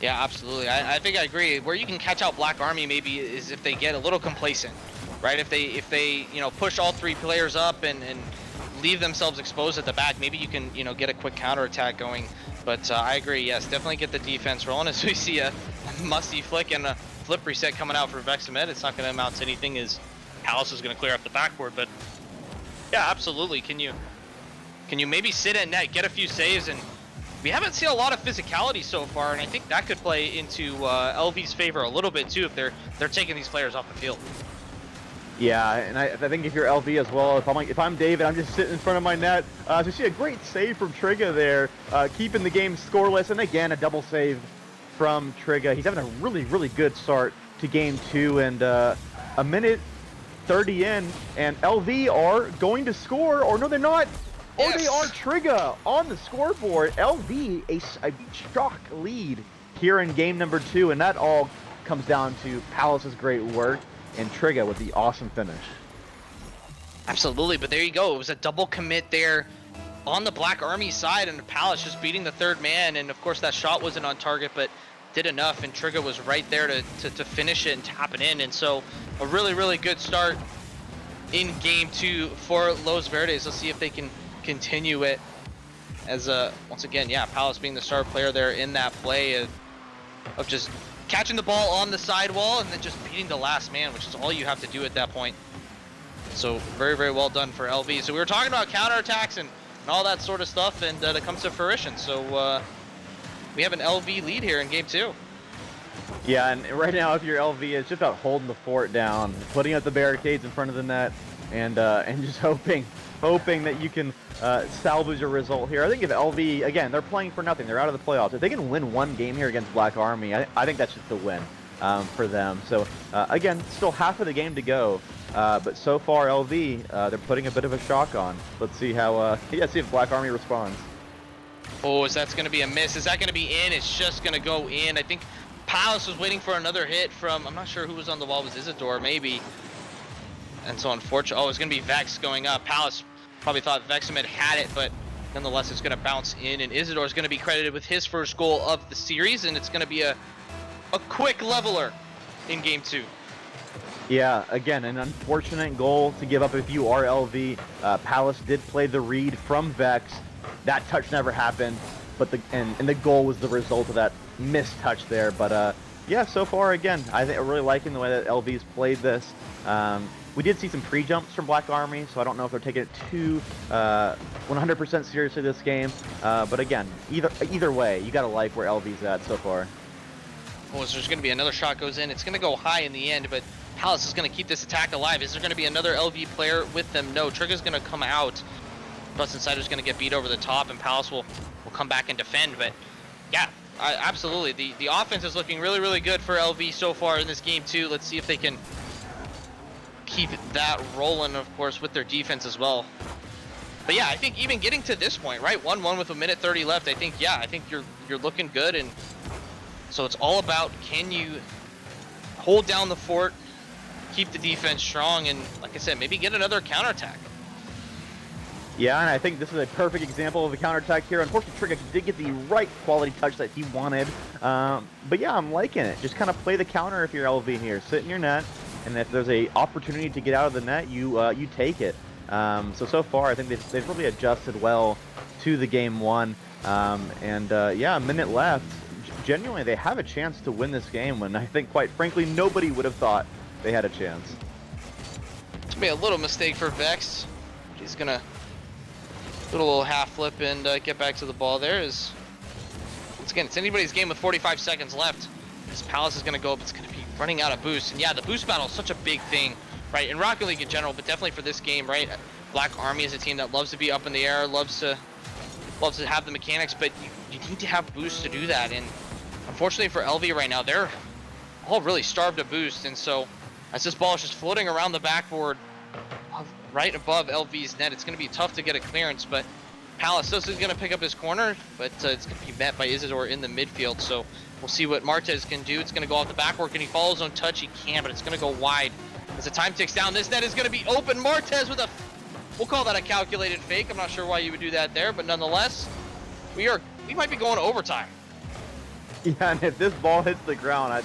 Speaker 2: Yeah, absolutely. I think I agree. Where you can catch out Black Army maybe is if they get a little complacent, right? If they push all 3 players up and leave themselves exposed at the back, maybe you can get a quick counterattack going. But I agree, yes, definitely get the defense rolling. As we see a musty flick and a flip reset coming out for Vexamed, it's not going to amount to anything as Palace is going to clear up the backboard. But yeah, absolutely. Can you maybe sit at net, get a few saves, and we haven't seen a lot of physicality so far, and I think that could play into LV's favor a little bit too if they're taking these players off the field.
Speaker 3: Yeah, and I think if you're LV as well, if I'm David, I'm just sitting in front of my net. So you see a great save from Trigga there, keeping the game scoreless, and again a double save from Trigga. He's having a really, really good start to game 2, and a minute 30 in, and LV are going to score, or no, they're not. Yes. Or they are. Trigga on the scoreboard. LV a shock lead here in game number 2, and that all comes down to Palace's great work and Trigga with the awesome finish.
Speaker 2: Absolutely, but there you go. It was a double commit there on the Black Army side, and the Palace just beating the 3rd man, and of course that shot wasn't on target, but did enough, and Trigga was right there to finish it and tap it in. And so a really, really good start in game 2 for Los Verdes. Let's see if they can continue it as once again, yeah, Palace being the star player there in that play of just catching the ball on the sidewall and then just beating the last man, which is all you have to do at that point. So very, very well done for LV. So we were talking about counterattacks and all that sort of stuff, and that comes to fruition. So we have an LV lead here in game 2.
Speaker 3: Yeah, and right now if you're LV, it's just about holding the fort down, putting up the barricades in front of the net, and just hoping that you can salvage a result here. I think if LV, again, they're playing for nothing. They're out of the playoffs. If they can win one game here against Black Army, I think that's just a win for them. So, again, still half of the game to go. But so far, LV, they're putting a bit of a shock on. Let's see how, see if Black Army responds.
Speaker 2: Oh, is that going to be a miss? Is that going to be in? It's just going to go in. I think Palace was waiting for another hit from, I'm not sure who was on the wall. It was Isidore, maybe. And so, unfortunately, it's going to be Vex going up. Palace probably thought Vexamed had it, but nonetheless, it's going to bounce in, and Isidore is going to be credited with his first goal of the series, and it's going to be a quick leveler in game 2.
Speaker 3: Yeah, again, an unfortunate goal to give up if you are LV. Palace did play the read from Vex. That touch never happened, but the goal was the result of that missed touch there. But yeah, so far, again, I think I'm really liking the way that LV's played this. We did see some pre-jumps from Black Army, so I don't know if they're taking it too 100% seriously this game. But again, either way, you gotta like where LV's at so far.
Speaker 2: Oh, so there's going to be another shot goes in. It's going to go high in the end, but Palace is going to keep this attack alive. Is there going to be another LV player with them? No, Trigga's going to come out. Plus Insider's going to get beat over the top, and Palace will come back and defend. But yeah, absolutely. The offense is looking really, really good for LV so far in this game too. Let's see if they can keep that rolling, of course, with their defense as well. But yeah, I think even getting to this point, right, 1-1 with a minute 30 left, I think you're looking good. And so it's all about, can you hold down the fort, keep the defense strong, and like I said, maybe get another counterattack.
Speaker 3: Yeah, and I think this is a perfect example of a counterattack here. Unfortunately, Trigga did get the right quality touch that he wanted. But yeah, I'm liking it. Just kind of play the counter if you're LV here. Sit in your net, and if there's a opportunity to get out of the net, you take it. So far, I think they've really adjusted well to the game one. Yeah, a minute left. Genuinely, they have a chance to win this game when I think, quite frankly, nobody would have thought they had a chance.
Speaker 2: It's gonna be a little mistake for Vex. He's gonna do a little half flip and get back to the ball there. Once again, it's anybody's game with 45 seconds left. This Palace is gonna go up. It's gonna be running out of boost. And yeah, the boost battle is such a big thing, right? In Rocket League in general, but definitely for this game, right? Black Army is a team that loves to be up in the air, loves to have the mechanics, but you need to have boost to do that. And unfortunately for LV right now, they're all really starved of boost. And so as this ball is just floating around the backboard right above LV's net, it's going to be tough to get a clearance. But Palace is going to pick up his corner, but it's going to be met by Isidore in the midfield. So we'll see what Martez can do. It's going to go off the backboard. Can he follow his own touch? He can, but it's going to go wide. As the time ticks down, this net is going to be open. Martez with we'll call that a calculated fake. I'm not sure why you would do that there, but nonetheless, we might be going to overtime.
Speaker 3: Yeah, and if this ball hits the ground,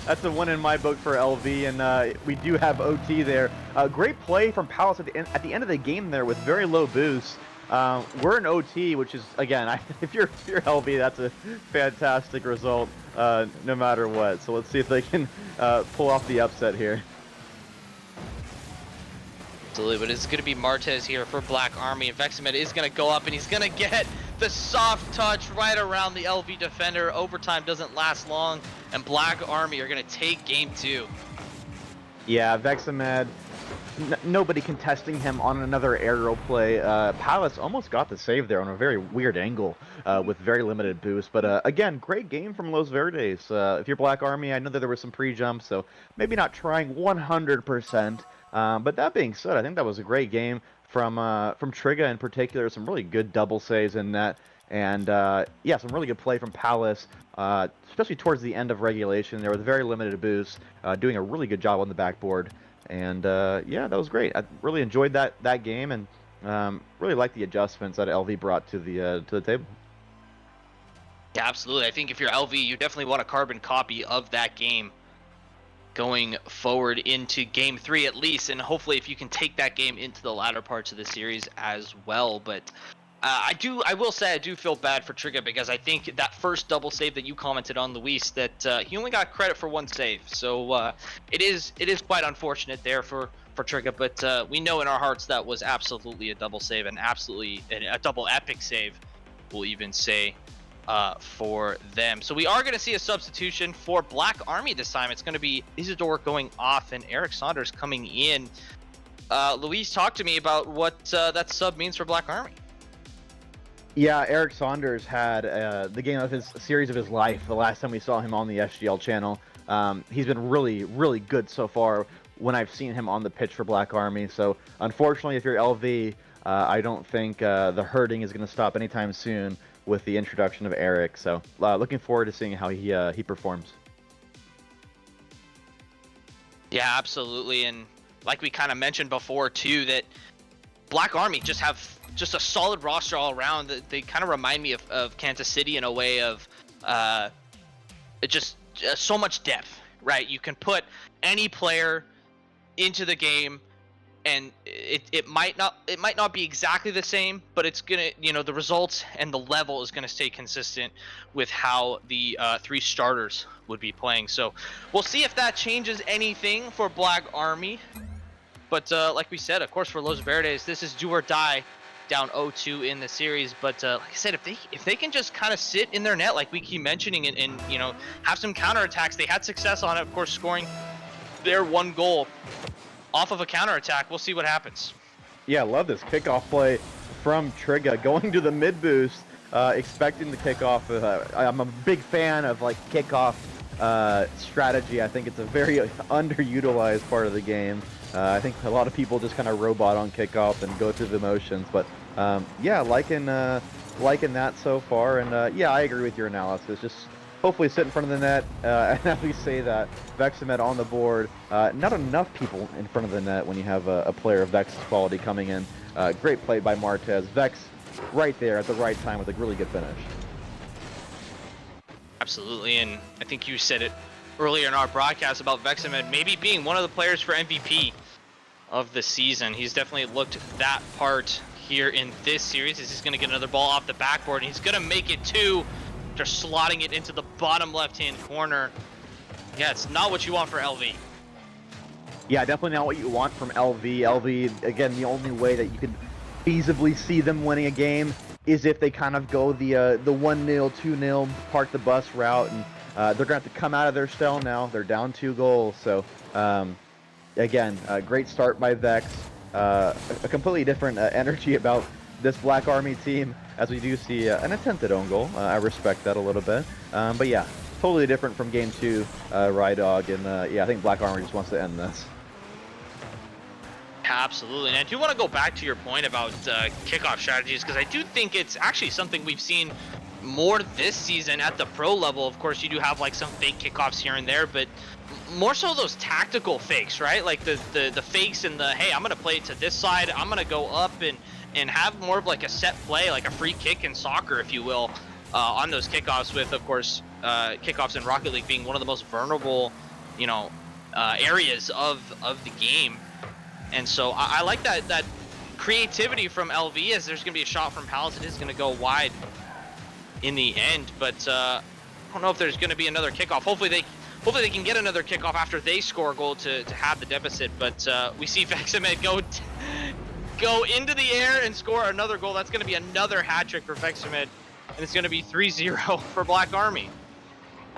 Speaker 3: that's a win in my book for LV, and we do have OT there. Great play from Palace at the end of the game there with very low boost. We're in OT, which is, again, if you're LV, that's a fantastic result, no matter what. So let's see if they can pull off the upset here.
Speaker 2: Absolutely, but it's going to be Martez here for Black Army, and Vexamed is going to go up, and he's going to get the soft touch right around the LV defender. Overtime doesn't last long, and Black Army are going to take game 2.
Speaker 3: Yeah, Vexamed, nobody contesting him on another aerial play. Palace almost got the save there on a very weird angle with very limited boost. But again, great game from Los Verdes. If you're Black Army, I know that there was some pre-jumps, so maybe not trying 100%. But that being said, I think that was a great game from Trigga in particular. Some really good double saves in that. And yeah, some really good play from Palace, especially towards the end of regulation there with very limited boost, doing a really good job on the backboard. And yeah, that was great. I really enjoyed that game, and really liked the adjustments that LV brought to the table.
Speaker 2: Yeah, absolutely. I think if you're LV, you definitely want a carbon copy of that game going forward into game 3 at least, and hopefully if you can take that game into the latter parts of the series as well. But I will say I do feel bad for Trigga, because I think that first double save that you commented on, Luis, that he only got credit for 1 save. So it is quite unfortunate there for Trigga, but we know in our hearts that was absolutely a double save, and absolutely a double epic save, we'll even say, for them. So we are going to see a substitution for Black Army this time. It's going to be Isidore going off and Eric Saunders coming in. Luis, talk to me about what that sub means for Black Army.
Speaker 3: Yeah, Eric Saunders had the game of his series of his life the last time we saw him on the SGL channel. He's been really, really good so far when I've seen him on the pitch for Black Army. So unfortunately, if you're LV, I don't think the hurting is going to stop anytime soon with the introduction of Eric. So looking forward to seeing how he performs.
Speaker 2: Yeah, absolutely. And like we kind of mentioned before too, that Black Army just have a solid roster all around. They kind of remind me of Kansas City in a way of just so much depth, right? You can put any player into the game, and it might not be exactly the same, but it's gonna, the results and the level is gonna stay consistent with how the 3 starters would be playing. So we'll see if that changes anything for Black Army. But like we said, of course, for Los Verdes, this is do or die, down 0-2 in the series. But like I said, if they can just kind of sit in their net, like we keep mentioning, and have some counterattacks. They had success on it, of course, scoring their 1 goal off of a counterattack. We'll see what happens.
Speaker 3: Yeah, I love this kickoff play from Trigga, going to the mid boost, expecting the kickoff. I'm a big fan of like kickoff strategy. I think it's a very underutilized part of the game. I think a lot of people just kind of robot on kickoff and go through the motions, but yeah, liking that so far. And yeah, I agree with your analysis. Just hopefully sit in front of the net, and as we say that, Vexamed on the board. Not enough people in front of the net when you have a player of Vex's quality coming in. Great play by Martez. Vex right there at the right time with a really good finish.
Speaker 2: Absolutely, and I think you said it earlier in our broadcast about Vexamed maybe being one of the players for MVP of the season. He's definitely looked that part here in this series, as he's going to get another ball off the backboard, and he's going to make it too, just slotting it into the bottom left-hand corner. Yeah, it's not what you want for LV.
Speaker 3: Yeah, definitely not what you want from LV. LV, again, the only way that you could feasibly see them winning a game is if they kind of go the 1-0, 2-0, park the bus route, and they're going to have to come out of their shell now. They're down 2 goals, so again, a great start by Vex. A completely different energy about this Black Army team, as we do see an attempted own goal. I respect that a little bit, but yeah, totally different from game 2, Rydog, and yeah, I think Black Army just wants to end this.
Speaker 2: Absolutely, and I do want to go back to your point about kickoff strategies, because I do think it's actually something we've seen more this season at the pro level. Of course, you do have like some fake kickoffs here and there, but more so those tactical fakes, right? Like the fakes and the, hey, I'm gonna play it to this side, I'm gonna go up and have more of like a set play, like a free kick in soccer, if you will, on those kickoffs. With, of course, kickoffs in Rocket League being one of the most vulnerable, you know, areas of the game. And so I like that creativity from LV, as there's gonna be a shot from Palace. It is gonna go wide in the end, but I don't know if there's gonna be another kickoff. Hopefully they can get another kickoff after they score a goal to have the deficit. But we see Vexamed go into the air and score another goal. That's gonna be another hat trick for Vexamed, and it's gonna be 3-0 for Black Army.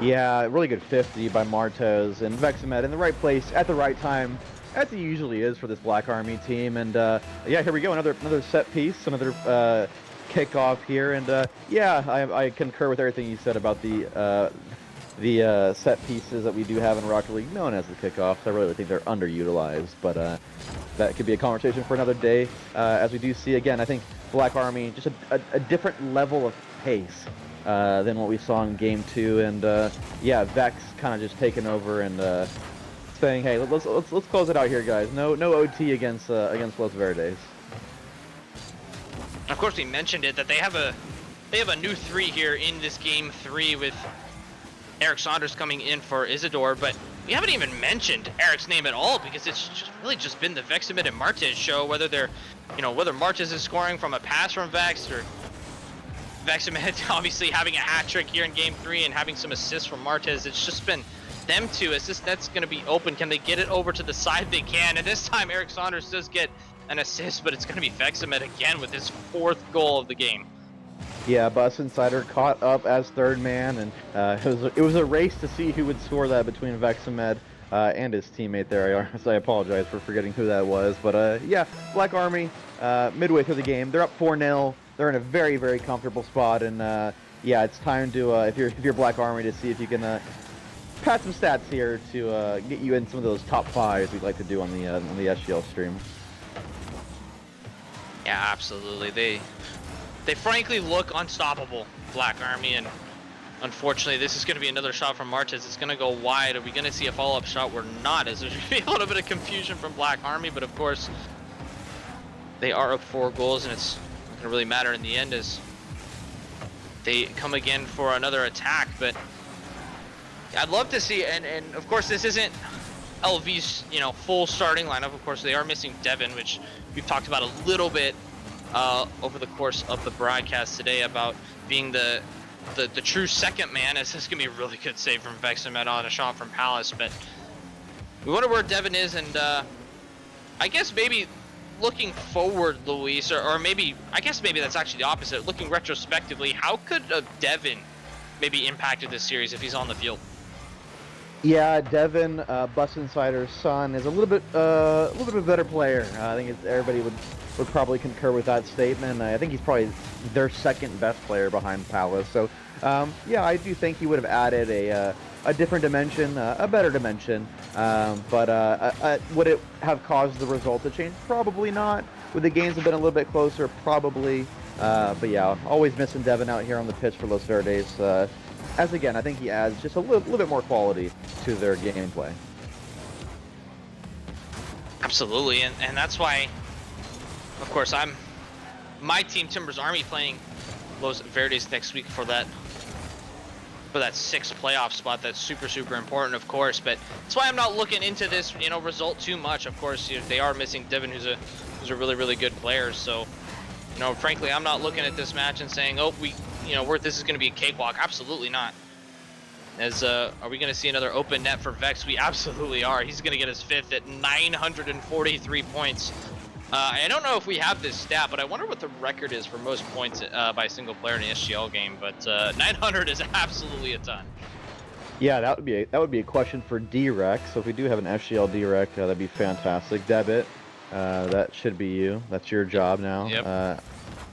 Speaker 3: Yeah, really good 50 by Martez, and Vexamed in the right place at the right time, as he usually is for this Black Army team. And yeah, here we go, another set piece, another kickoff here. And yeah, I concur with everything you said about the set pieces that we do have in Rocket League, known as the kickoffs. I really think they're underutilized, but that could be a conversation for another day. As we do see, again, I think Black Army, just a different level of pace than what we saw in Game 2. And yeah, Vex kind of just taking over and saying, hey, let's close it out here, guys. No OT against Los Verdes.
Speaker 2: Of course, we mentioned it, that they have a new 3 here in this Game 3, with Eric Saunders coming in for Isidore, but we haven't even mentioned Eric's name at all, because it's just been the Vexamed and Martez show, whether they're, you know, whether Martez is scoring from a pass from Vex, or Vexamed obviously having a hat trick here in Game 3 and having some assists from Martez. It's just been them two. As this net's going to be open, can they get it over to the side? They can, and this time Eric Saunders does get an assist, but it's going to be Vexamed again with his 4th goal of the game.
Speaker 3: Yeah, Bus Insider caught up as 3rd man, and it was a race to see who would score that between Vexamed and his teammate there. I apologize for forgetting who that was, but yeah, Black Army midway through the game, they're up 4-0. They're in a very, very comfortable spot, and yeah, it's time to if you're Black Army, to see if you can pat some stats here to get you in some of those top 5s we'd like to do on the SGL stream.
Speaker 2: Yeah, absolutely. They frankly look unstoppable, Black Army, and unfortunately this is going to be another shot from Martez. It's going to go wide. Are we going to see a follow-up shot? We're not, as there's going to be a little bit of confusion from Black Army, but of course they are up 4 goals, and it's not going to really matter in the end as they come again for another attack. But I'd love to see, and of course this isn't LV's, you know, full starting lineup. Of course they are missing Devin, which we've talked about a little bit over the course of the broadcast today, about being the true second man, as this is gonna be a really good save from Vexamed on a shot from Palace. But we wonder where Devin is, and I guess maybe looking forward, Luis, or maybe, I guess maybe that's actually the opposite. Looking retrospectively, how could Devin maybe impacted this series if he's on the field?
Speaker 3: Yeah, Devin, Bus Insider's son, is a little bit of a better player. I think everybody would probably concur with that statement. I think he's probably their 2nd best player behind Palace. So yeah, I do think he would have added a different dimension, a better dimension. But would it have caused the result to change? Probably not. Would the games have been a little bit closer? Probably. But yeah, always missing Devin out here on the pitch for Los Verdes. As again, I think he adds just a little bit more quality to their gameplay.
Speaker 2: Absolutely, and that's why, of course, my team, Timbers Army, playing Los Verdes next week for that for that 6th playoff spot. That's super, super important, of course. But that's why I'm not looking into this, result too much. Of course, they are missing Divin, who's a really, really good player. So, frankly, I'm not looking at this match and saying, oh, this is going to be a cakewalk. Absolutely not. Are we going to see another open net for Vex? We absolutely are. He's going to get his 5th at 943 points. I don't know if we have this stat, but I wonder what the record is for most points by a single player in an SGL game. But 900 is absolutely a ton.
Speaker 3: Yeah, that would be a question for D-Rec. So if we do have an SGL D-Rec, that'd be fantastic. Debit, that should be you. That's your job now.
Speaker 2: Yep.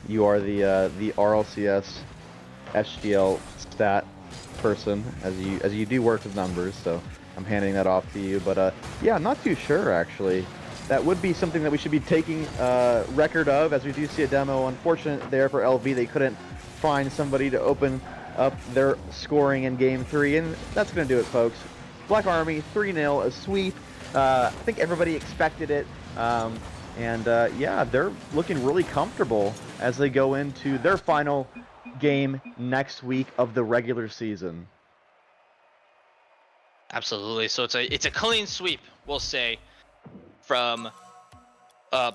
Speaker 3: You are the RLCS SGL stat person, as you do work with numbers. So I'm handing that off to you. But yeah, I'm not too sure actually. That would be something that we should be taking record of, as we do see a demo. Unfortunate there for LV, they couldn't find somebody to open up their scoring in Game 3, and that's going to do it, folks. Black Army, 3-0, a sweep. I think everybody expected it, yeah, they're looking really comfortable as they go into their final game next week of the regular season.
Speaker 2: Absolutely. So it's a clean sweep, we'll say, from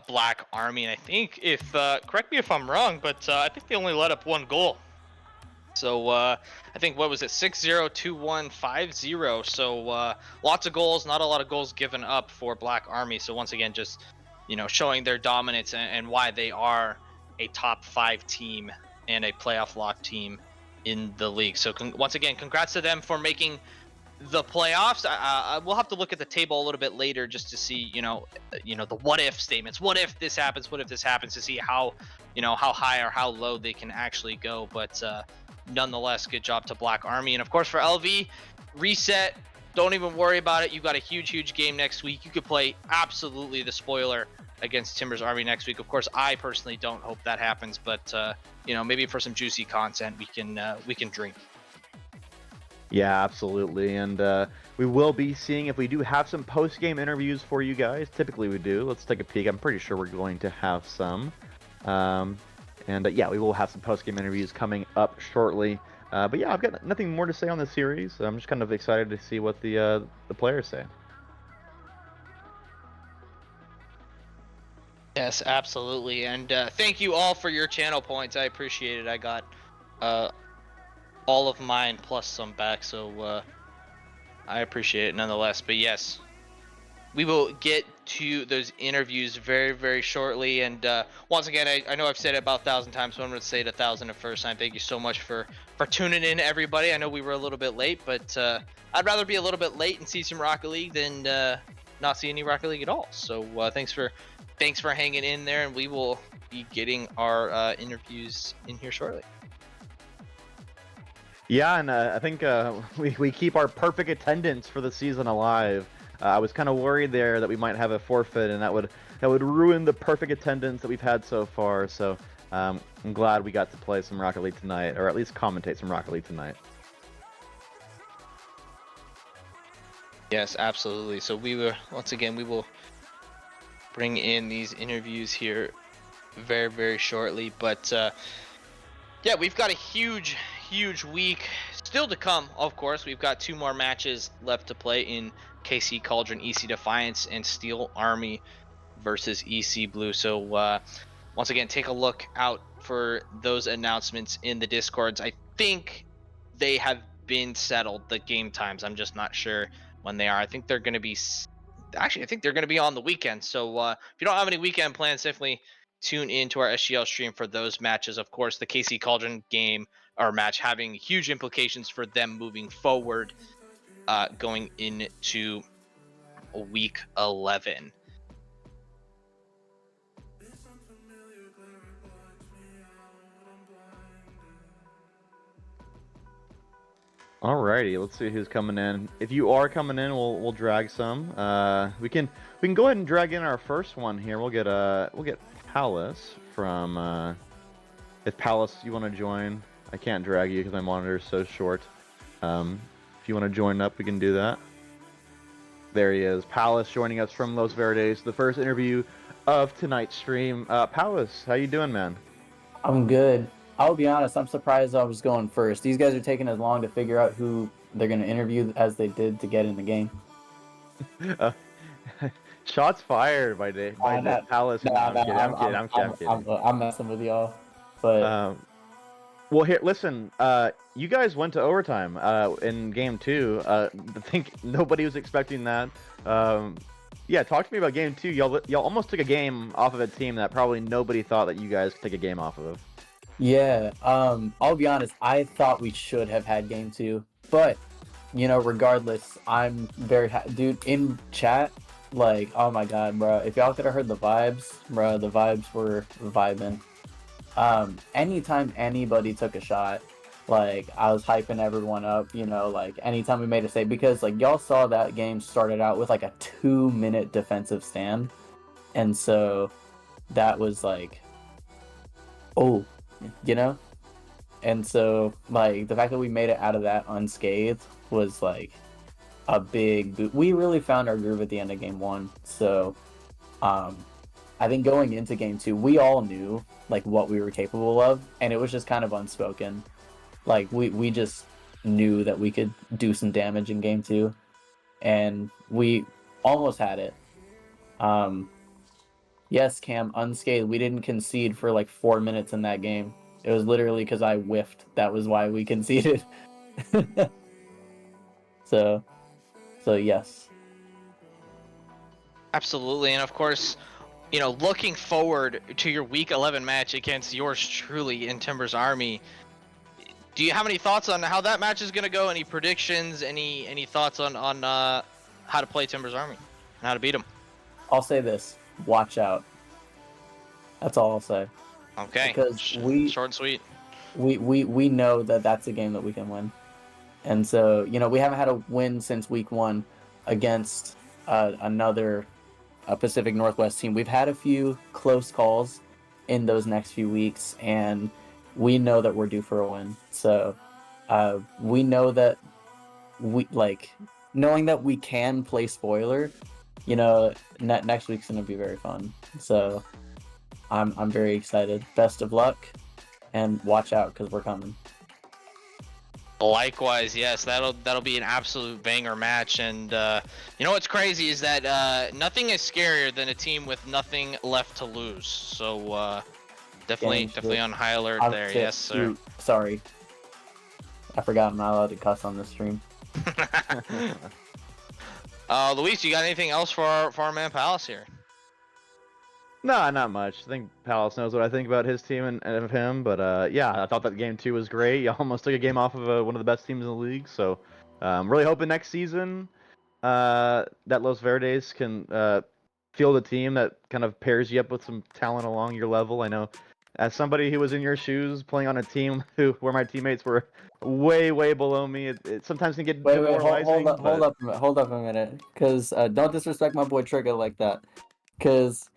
Speaker 2: Black Army. And I think, if correct me if I'm wrong, but I think they only let up 1 goal. So I think, what was it, 6-0, 2-1, 5-0. So lots of goals, not a lot of goals given up for Black Army. So once again, just showing their dominance and why they are a top 5 team and a playoff lock team in the league. So once again, congrats to them for making the playoffs. We'll have to look at the table a little bit later just to see, the what if statements. What if this happens? What if this happens? To see how high or how low they can actually go. But nonetheless, good job to Black Army. And of course for LV, reset. Don't even worry about it. You got a huge game next week. You could play absolutely the spoiler against Timbers Army next week. Of course, I personally don't hope that happens, but maybe for some juicy content, we can drink.
Speaker 3: Yeah, absolutely, and we will be seeing if we do have some post-game interviews for you guys. Typically we do. Let's take a peek. I'm pretty sure we're going to have some. Yeah, we will have some post-game interviews coming up shortly. But yeah, I've got nothing more to say on this series. I'm just kind of excited to see what the players say.
Speaker 2: Yes, absolutely, and thank you all for your channel points. I appreciate it. I got all of mine plus some back, so I appreciate it nonetheless. But yes, we will get to those interviews very shortly. And once again, I know I've said it about 1,000 times, so I'm going to say it 1,000 the first time. Thank you so much for tuning in, everybody. I know we were a little bit late, but I'd rather be a little bit late and see some Rocket League than not see any Rocket League at all. So thanks for hanging in there, and we will be getting our interviews in here shortly.
Speaker 3: Yeah, and I think we keep our perfect attendance for the season alive. I was kind of worried there that we might have a forfeit, and that would ruin the perfect attendance that we've had so far. So I'm glad we got to play some Rocket League tonight, or at least commentate some Rocket League tonight.
Speaker 2: Yes, absolutely. So we will bring in these interviews here very shortly. But yeah, we've got a huge week still to come. Of course, we've got 2 more matches left to play in KC Cauldron, EC Defiance, and Steel Army versus EC Blue. So once again, take a look out for those announcements in the Discords. I think they have been settled, the game times. I'm just not sure when they are. I think they're going to be on the weekend. So if you don't have any weekend plans, definitely tune into our SGL stream for those matches. Of course, the KC Cauldron game or match having huge implications for them moving forward, going into week 11.
Speaker 3: Alrighty, let's see who's coming in. If you are coming in, we'll drag some. We can go ahead and drag in our first one here. We'll get Palace from. If Palace, you want to join, I can't drag you because my monitor is so short. If you want to join up, we can do that. There he is, Palace, joining us from Los Verdes, the first interview of tonight's stream. Palace, how you doing, man?
Speaker 4: I'm good. I'll be honest, I'm surprised I was going first. These guys are taking as long to figure out who they're going to interview as they did to get in the game.
Speaker 3: Uh, shots fired by
Speaker 4: Nah,
Speaker 3: Palace. No,
Speaker 4: nah,
Speaker 3: I'm kidding. I'm kidding.
Speaker 4: I'm,
Speaker 3: I'm kidding. I'm kidding.
Speaker 4: I'm messing with y'all. But
Speaker 3: Well, here, listen. You guys went to overtime. In game two. I think nobody was expecting that. Yeah, talk to me about game two. Y'all almost took a game off of a team that probably nobody thought that you guys could take a game off of.
Speaker 4: yeah, I'll be honest, I thought we should have had game two. But, regardless, I'm very dude, in chat, like, oh my god, bro. If y'all could have heard the vibes, bro, the vibes were vibing. Anytime anybody took a shot, like I was hyping everyone up, like anytime we made a save, because like y'all saw that game started out with like a 2-minute defensive stand, and so that was like, oh, you know, and so like the fact that we made it out of that unscathed was like a big we really found our groove at the end of game one. So I think going into game two, we all knew like what we were capable of, and it was just kind of unspoken. Like we just knew that we could do some damage in game two, and we almost had it. Yes, Cam, unscathed. We didn't concede for like 4 minutes in that game. It was literally because I whiffed. That was why we conceded. so, so yes.
Speaker 2: Absolutely, and of course, looking forward to your Week 11 match against yours truly in Timber's Army. Do you have any thoughts on how that match is going to go? Any predictions? Any thoughts on how to play Timber's Army and how to beat him?
Speaker 4: I'll say this: watch out. That's all I'll say.
Speaker 2: Okay.
Speaker 4: Because
Speaker 2: short and sweet.
Speaker 4: We know that that's a game that we can win, and so we haven't had a win since week one against another Pacific Northwest team. We've had a few close calls in those next few weeks, and we know that we're due for a win. So we know that knowing that we can play spoiler, next week's gonna be very fun. So I'm very excited. Best of luck, and watch out because we're coming.
Speaker 2: Likewise, yes, that'll be an absolute banger match. And what's crazy is that nothing is scarier than a team with nothing left to lose. So definitely on high alert there. Yes, sir.
Speaker 4: Sorry, I forgot I'm not allowed to cuss on this stream.
Speaker 2: Luis, you got anything else for our man Palace here?
Speaker 3: Nah, not much. I think Palace knows what I think about his team and of him. But yeah, I thought that game two was great. You almost took a game off of one of the best teams in the league. So really hoping next season that Los Verdes can field a team that kind of pairs you up with some talent along your level. I know as somebody who was in your shoes playing on a team where my teammates were way below me, it sometimes can get demoralizing.
Speaker 4: Hold up a minute, because don't disrespect my boy Trigger like that, because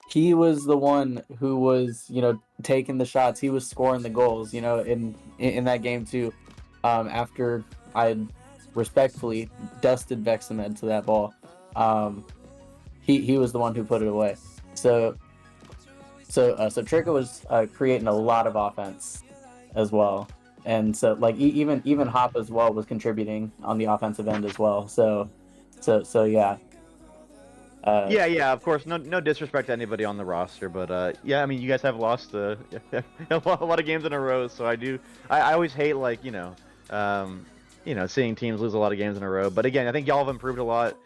Speaker 4: he was the one who was, taking the shots. He was scoring the goals, in that game too. After I respectfully dusted Vexamed to that ball, he was the one who put it away. So Trigger was creating a lot of offense as well, and so like even Hop as well was contributing on the offensive end as well. So yeah.
Speaker 3: Yeah, of course. No disrespect to anybody on the roster, but yeah, I mean, you guys have lost a lot of games in a row, so I always hate seeing teams lose a lot of games in a row. But again, I think y'all have improved a lot.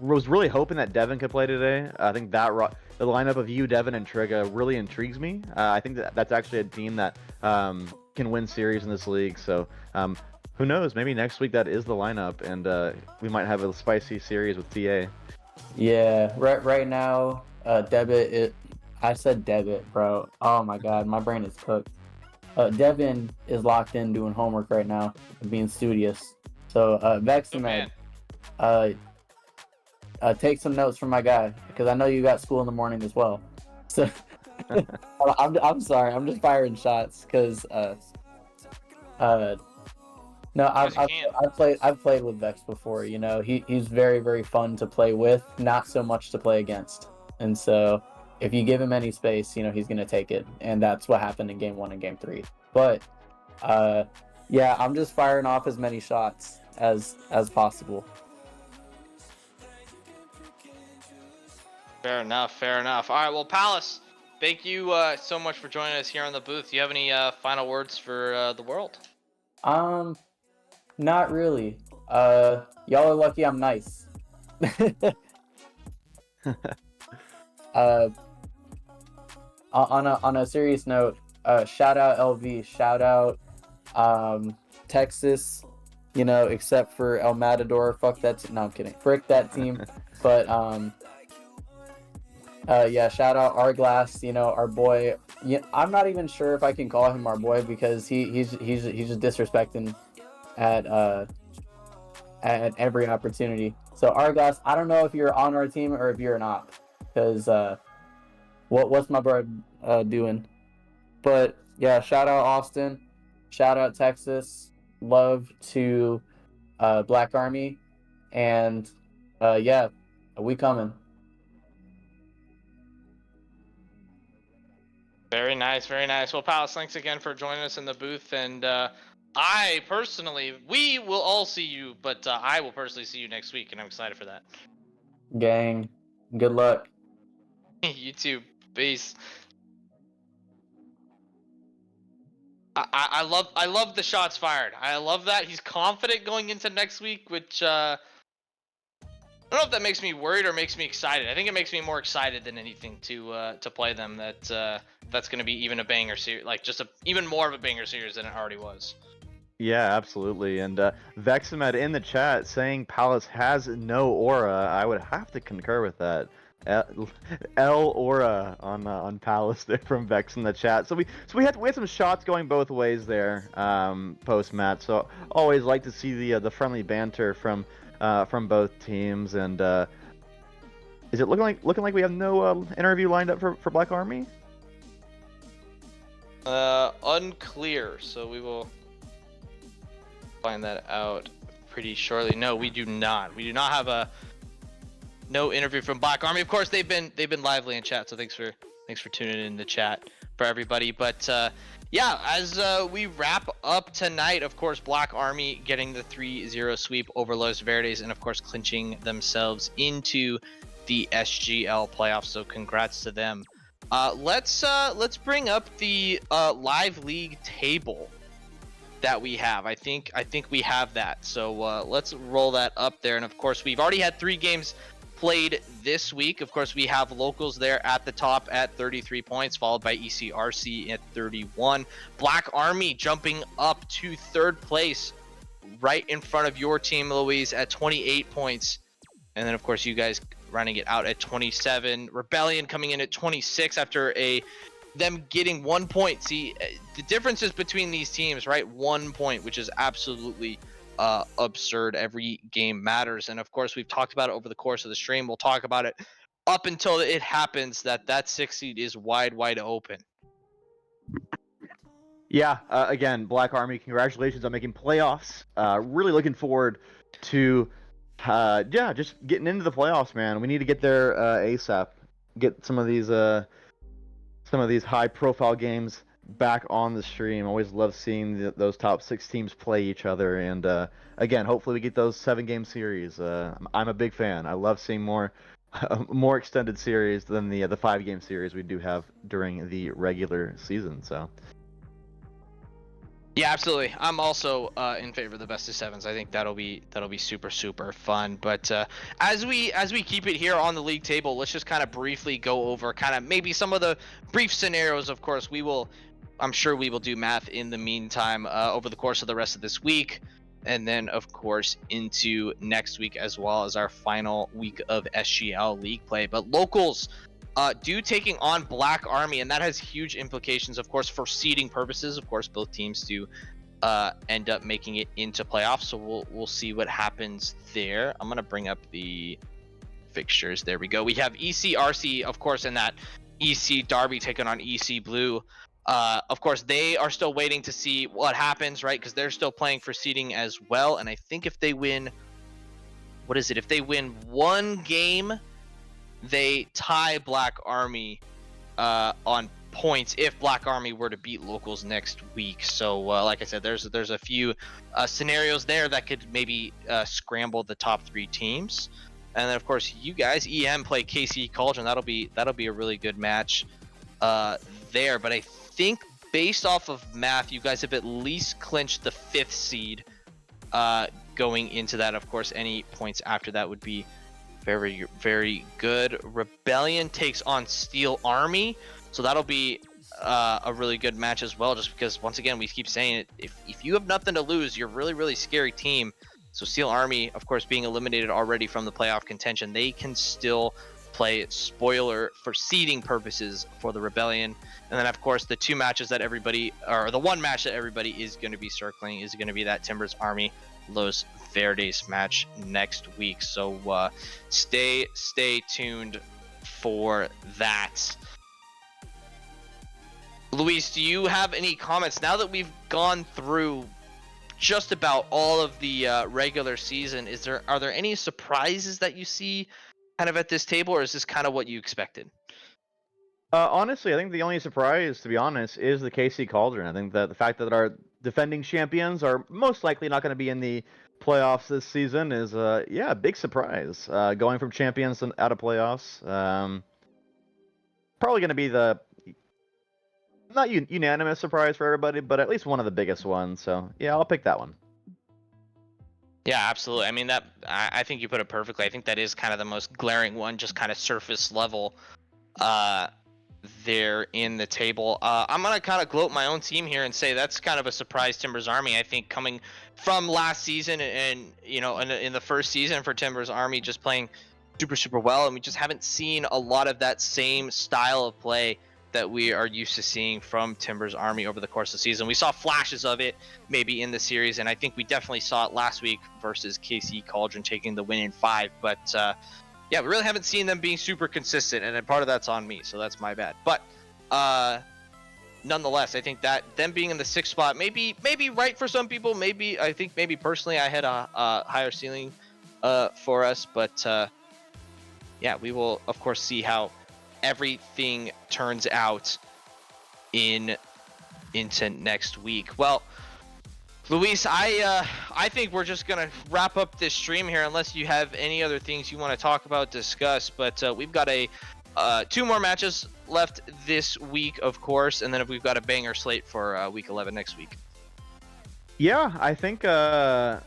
Speaker 3: Was really hoping that Devin could play today. I think that the lineup of you, Devin, and Trigga really intrigues me. I think that's actually a team that can win series in this league. So who knows? Maybe next week that is the lineup, and we might have a spicy series with TA.
Speaker 4: Yeah, right now, debit. I said debit, bro. Oh my god, my brain is cooked. Devin is locked in doing homework right now, being studious. So Vexamed, take some notes from my guy, because I know you got school in the morning as well. So I'm sorry, I'm just firing shots because no, I've played with Vex before. He's very fun to play with, not so much to play against. And so if you give him any space, he's gonna take it, and that's what happened in game 1 and game 3. But yeah, I'm just firing off as many shots as possible.
Speaker 2: Fair enough. All right, well, Palace, thank you so much for joining us here on the booth. Do you have any final words for the world?
Speaker 4: Not really. Y'all are lucky I'm nice. On a serious note, shout out LV, shout out Texas, except for El Matador. Fuck that. No, I'm kidding. Frick that team. But yeah, shout out Arglass, our boy. Yeah, I'm not even sure if I can call him our boy because he's just disrespecting at every opportunity. So Arglass, I don't know if you're on our team or if you're not, because what's my bird doing? But yeah, shout out Austin, shout out Texas, love to Black Army, and yeah, we coming.
Speaker 2: Very nice. Well, Palace, thanks again for joining us in the booth. And I personally, we will all see you, but I will personally see you next week, and I'm excited for that.
Speaker 4: Gang, good luck.
Speaker 2: You too. Peace. I love the shots fired. I love that he's confident going into next week, which I don't know if that makes me worried or makes me excited. I think it makes me more excited than anything to play them. That's going to be even a banger series, like just even more of a banger series than it already was.
Speaker 3: Yeah, absolutely. And Vexamed in the chat saying Palace has no aura. I would have to concur with that. L aura on Palace there from Vex in the chat. So we had some shots going both ways there post match. So always like to see the friendly banter from both teams. And is it looking like we have no interview lined up for Black Army?
Speaker 2: Unclear. So we will find that out pretty shortly. No, we do not. We do not have no interview from Black Army. Of course, they've been lively in chat, so thanks for tuning in the chat for everybody. But yeah, as we wrap up tonight, of course, Black Army getting the 3-0 sweep over Los Verdes, and of course clinching themselves into the SGL playoffs. So congrats to them. Let's bring up the live league table that we have. I think we have that. So let's roll that up there. And of course, we've already had 3 games played this week. Of course, we have Locals there at the top at 33 points, followed by ECRC at 31. Black Army jumping up to 3rd place, right in front of your team, Louise, at 28 points. And then, of course, you guys running it out at 27. Rebellion coming in at 26 after them getting 1 point. See, the differences between these teams, right? 1 point, which is absolutely absurd. Every game matters. And of course, we've talked about it over the course of the stream. We'll talk about it up until it happens that 6th seed is wide open.
Speaker 3: Yeah, again, Black Army, congratulations on making playoffs. Really looking forward to just getting into the playoffs, man. We need to get there ASAP. Get some of these high profile games back on the stream. Always love seeing those top 6 teams play each other, and again, hopefully we get those 7-game series. I'm a big fan. I love seeing more extended series than the 5-game series we do have during the regular season. So
Speaker 2: yeah, absolutely. I'm also in favor of the best of 7s. I think that'll be super fun. But as we keep it here on the league table, let's just kind of briefly go over kind of maybe some of the brief scenarios. Of course, I'm sure we will do math in the meantime over the course of the rest of this week, and then of course into next week as well as our final week of SGL league play. But Locals do taking on Black Army, and that has huge implications, of course, for seeding purposes. Of course, both teams do end up making it into playoffs, so we'll see what happens there. I'm gonna bring up the fixtures. There we go. We have ECRC, of course, in that EC Derby taking on EC Blue. Of course, they are still waiting to see what happens, right? Because they're still playing for seeding as well. And I think if they win, if they win 1 game, they tie Black Army on points if Black Army were to beat locals next week. So like I said, there's a few scenarios there that could maybe scramble the top 3 teams. And then of course you guys, EM play KC Cauldron. That'll be a really good match there. But I think based off of math, you guys have at least clinched the 5th seed going into that. Of course, any points after that would be very, very good. Rebellion takes on Steel Army, so that'll be a really good match as well, just because once again we keep saying it, if you have nothing to lose, you're a really, really scary team. So Steel Army, of course, being eliminated already from the playoff contention, they can still play spoiler for seeding purposes for the Rebellion. And then of course the 2 matches that everybody, or the 1 match that everybody is going to be circling, is going to be that Timbers Army Los Verdes match next week. So stay tuned for that. Luis, do you have any comments now that we've gone through just about all of the regular season? Are there any surprises that you see kind of at this table, or is this kind of what you expected?
Speaker 3: Honestly, I think the only surprise, to be honest, is the KC Cauldron. I think that the fact that our defending champions are most likely not going to be in the playoffs this season is, a big surprise. Going from champions out of playoffs, probably going to be the not unanimous surprise for everybody, but at least one of the biggest ones. So yeah, I'll pick that one.
Speaker 2: Yeah, absolutely. I mean, I think you put it perfectly. I think that is kind of the most glaring one, just kind of surface level there in the table. I'm going to kind of gloat my own team here and say that's kind of a surprise Timbers Army. I think coming from last season and in the first season for Timbers Army, just playing super, super well. And we just haven't seen a lot of that same style of play that we are used to seeing from Timbers Army over the course of the season. We saw flashes of it maybe in the series, and I think we definitely saw it last week versus KC Cauldron taking the win in 5. But yeah, we really haven't seen them being super consistent, and part of that's on me, so that's my bad. But nonetheless, I think that them being in the 6th spot, maybe right for some people. I think maybe personally I had a higher ceiling for us, but yeah, we will of course see how everything turns out into next week. Well, Luis, I think we're just gonna wrap up this stream here, unless you have any other things you want to talk about, discuss. But we've got 2 more matches left this week, of course, and then we've got a banger slate for week 11 next week.
Speaker 3: Yeah, I think that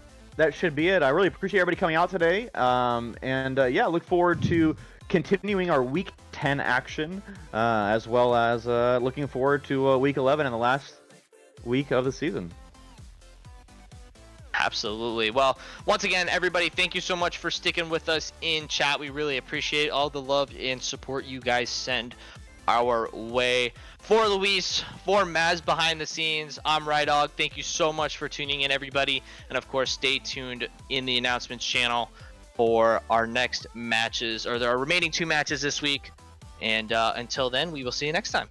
Speaker 3: should be it. I really appreciate everybody coming out today, and yeah, look forward to continuing our week 10 action, as well as looking forward to week 11 and the last week of the season.
Speaker 2: Absolutely. Well, once again, everybody, thank you so much for sticking with us in chat. We really appreciate all the love and support you guys send our way. For Luis, for Maz behind the scenes, I'm Rydog. Thank you so much for tuning in, everybody. And of course, stay tuned in the announcements channel for our next matches, or our remaining 2 matches this week. And until then, we will see you next time.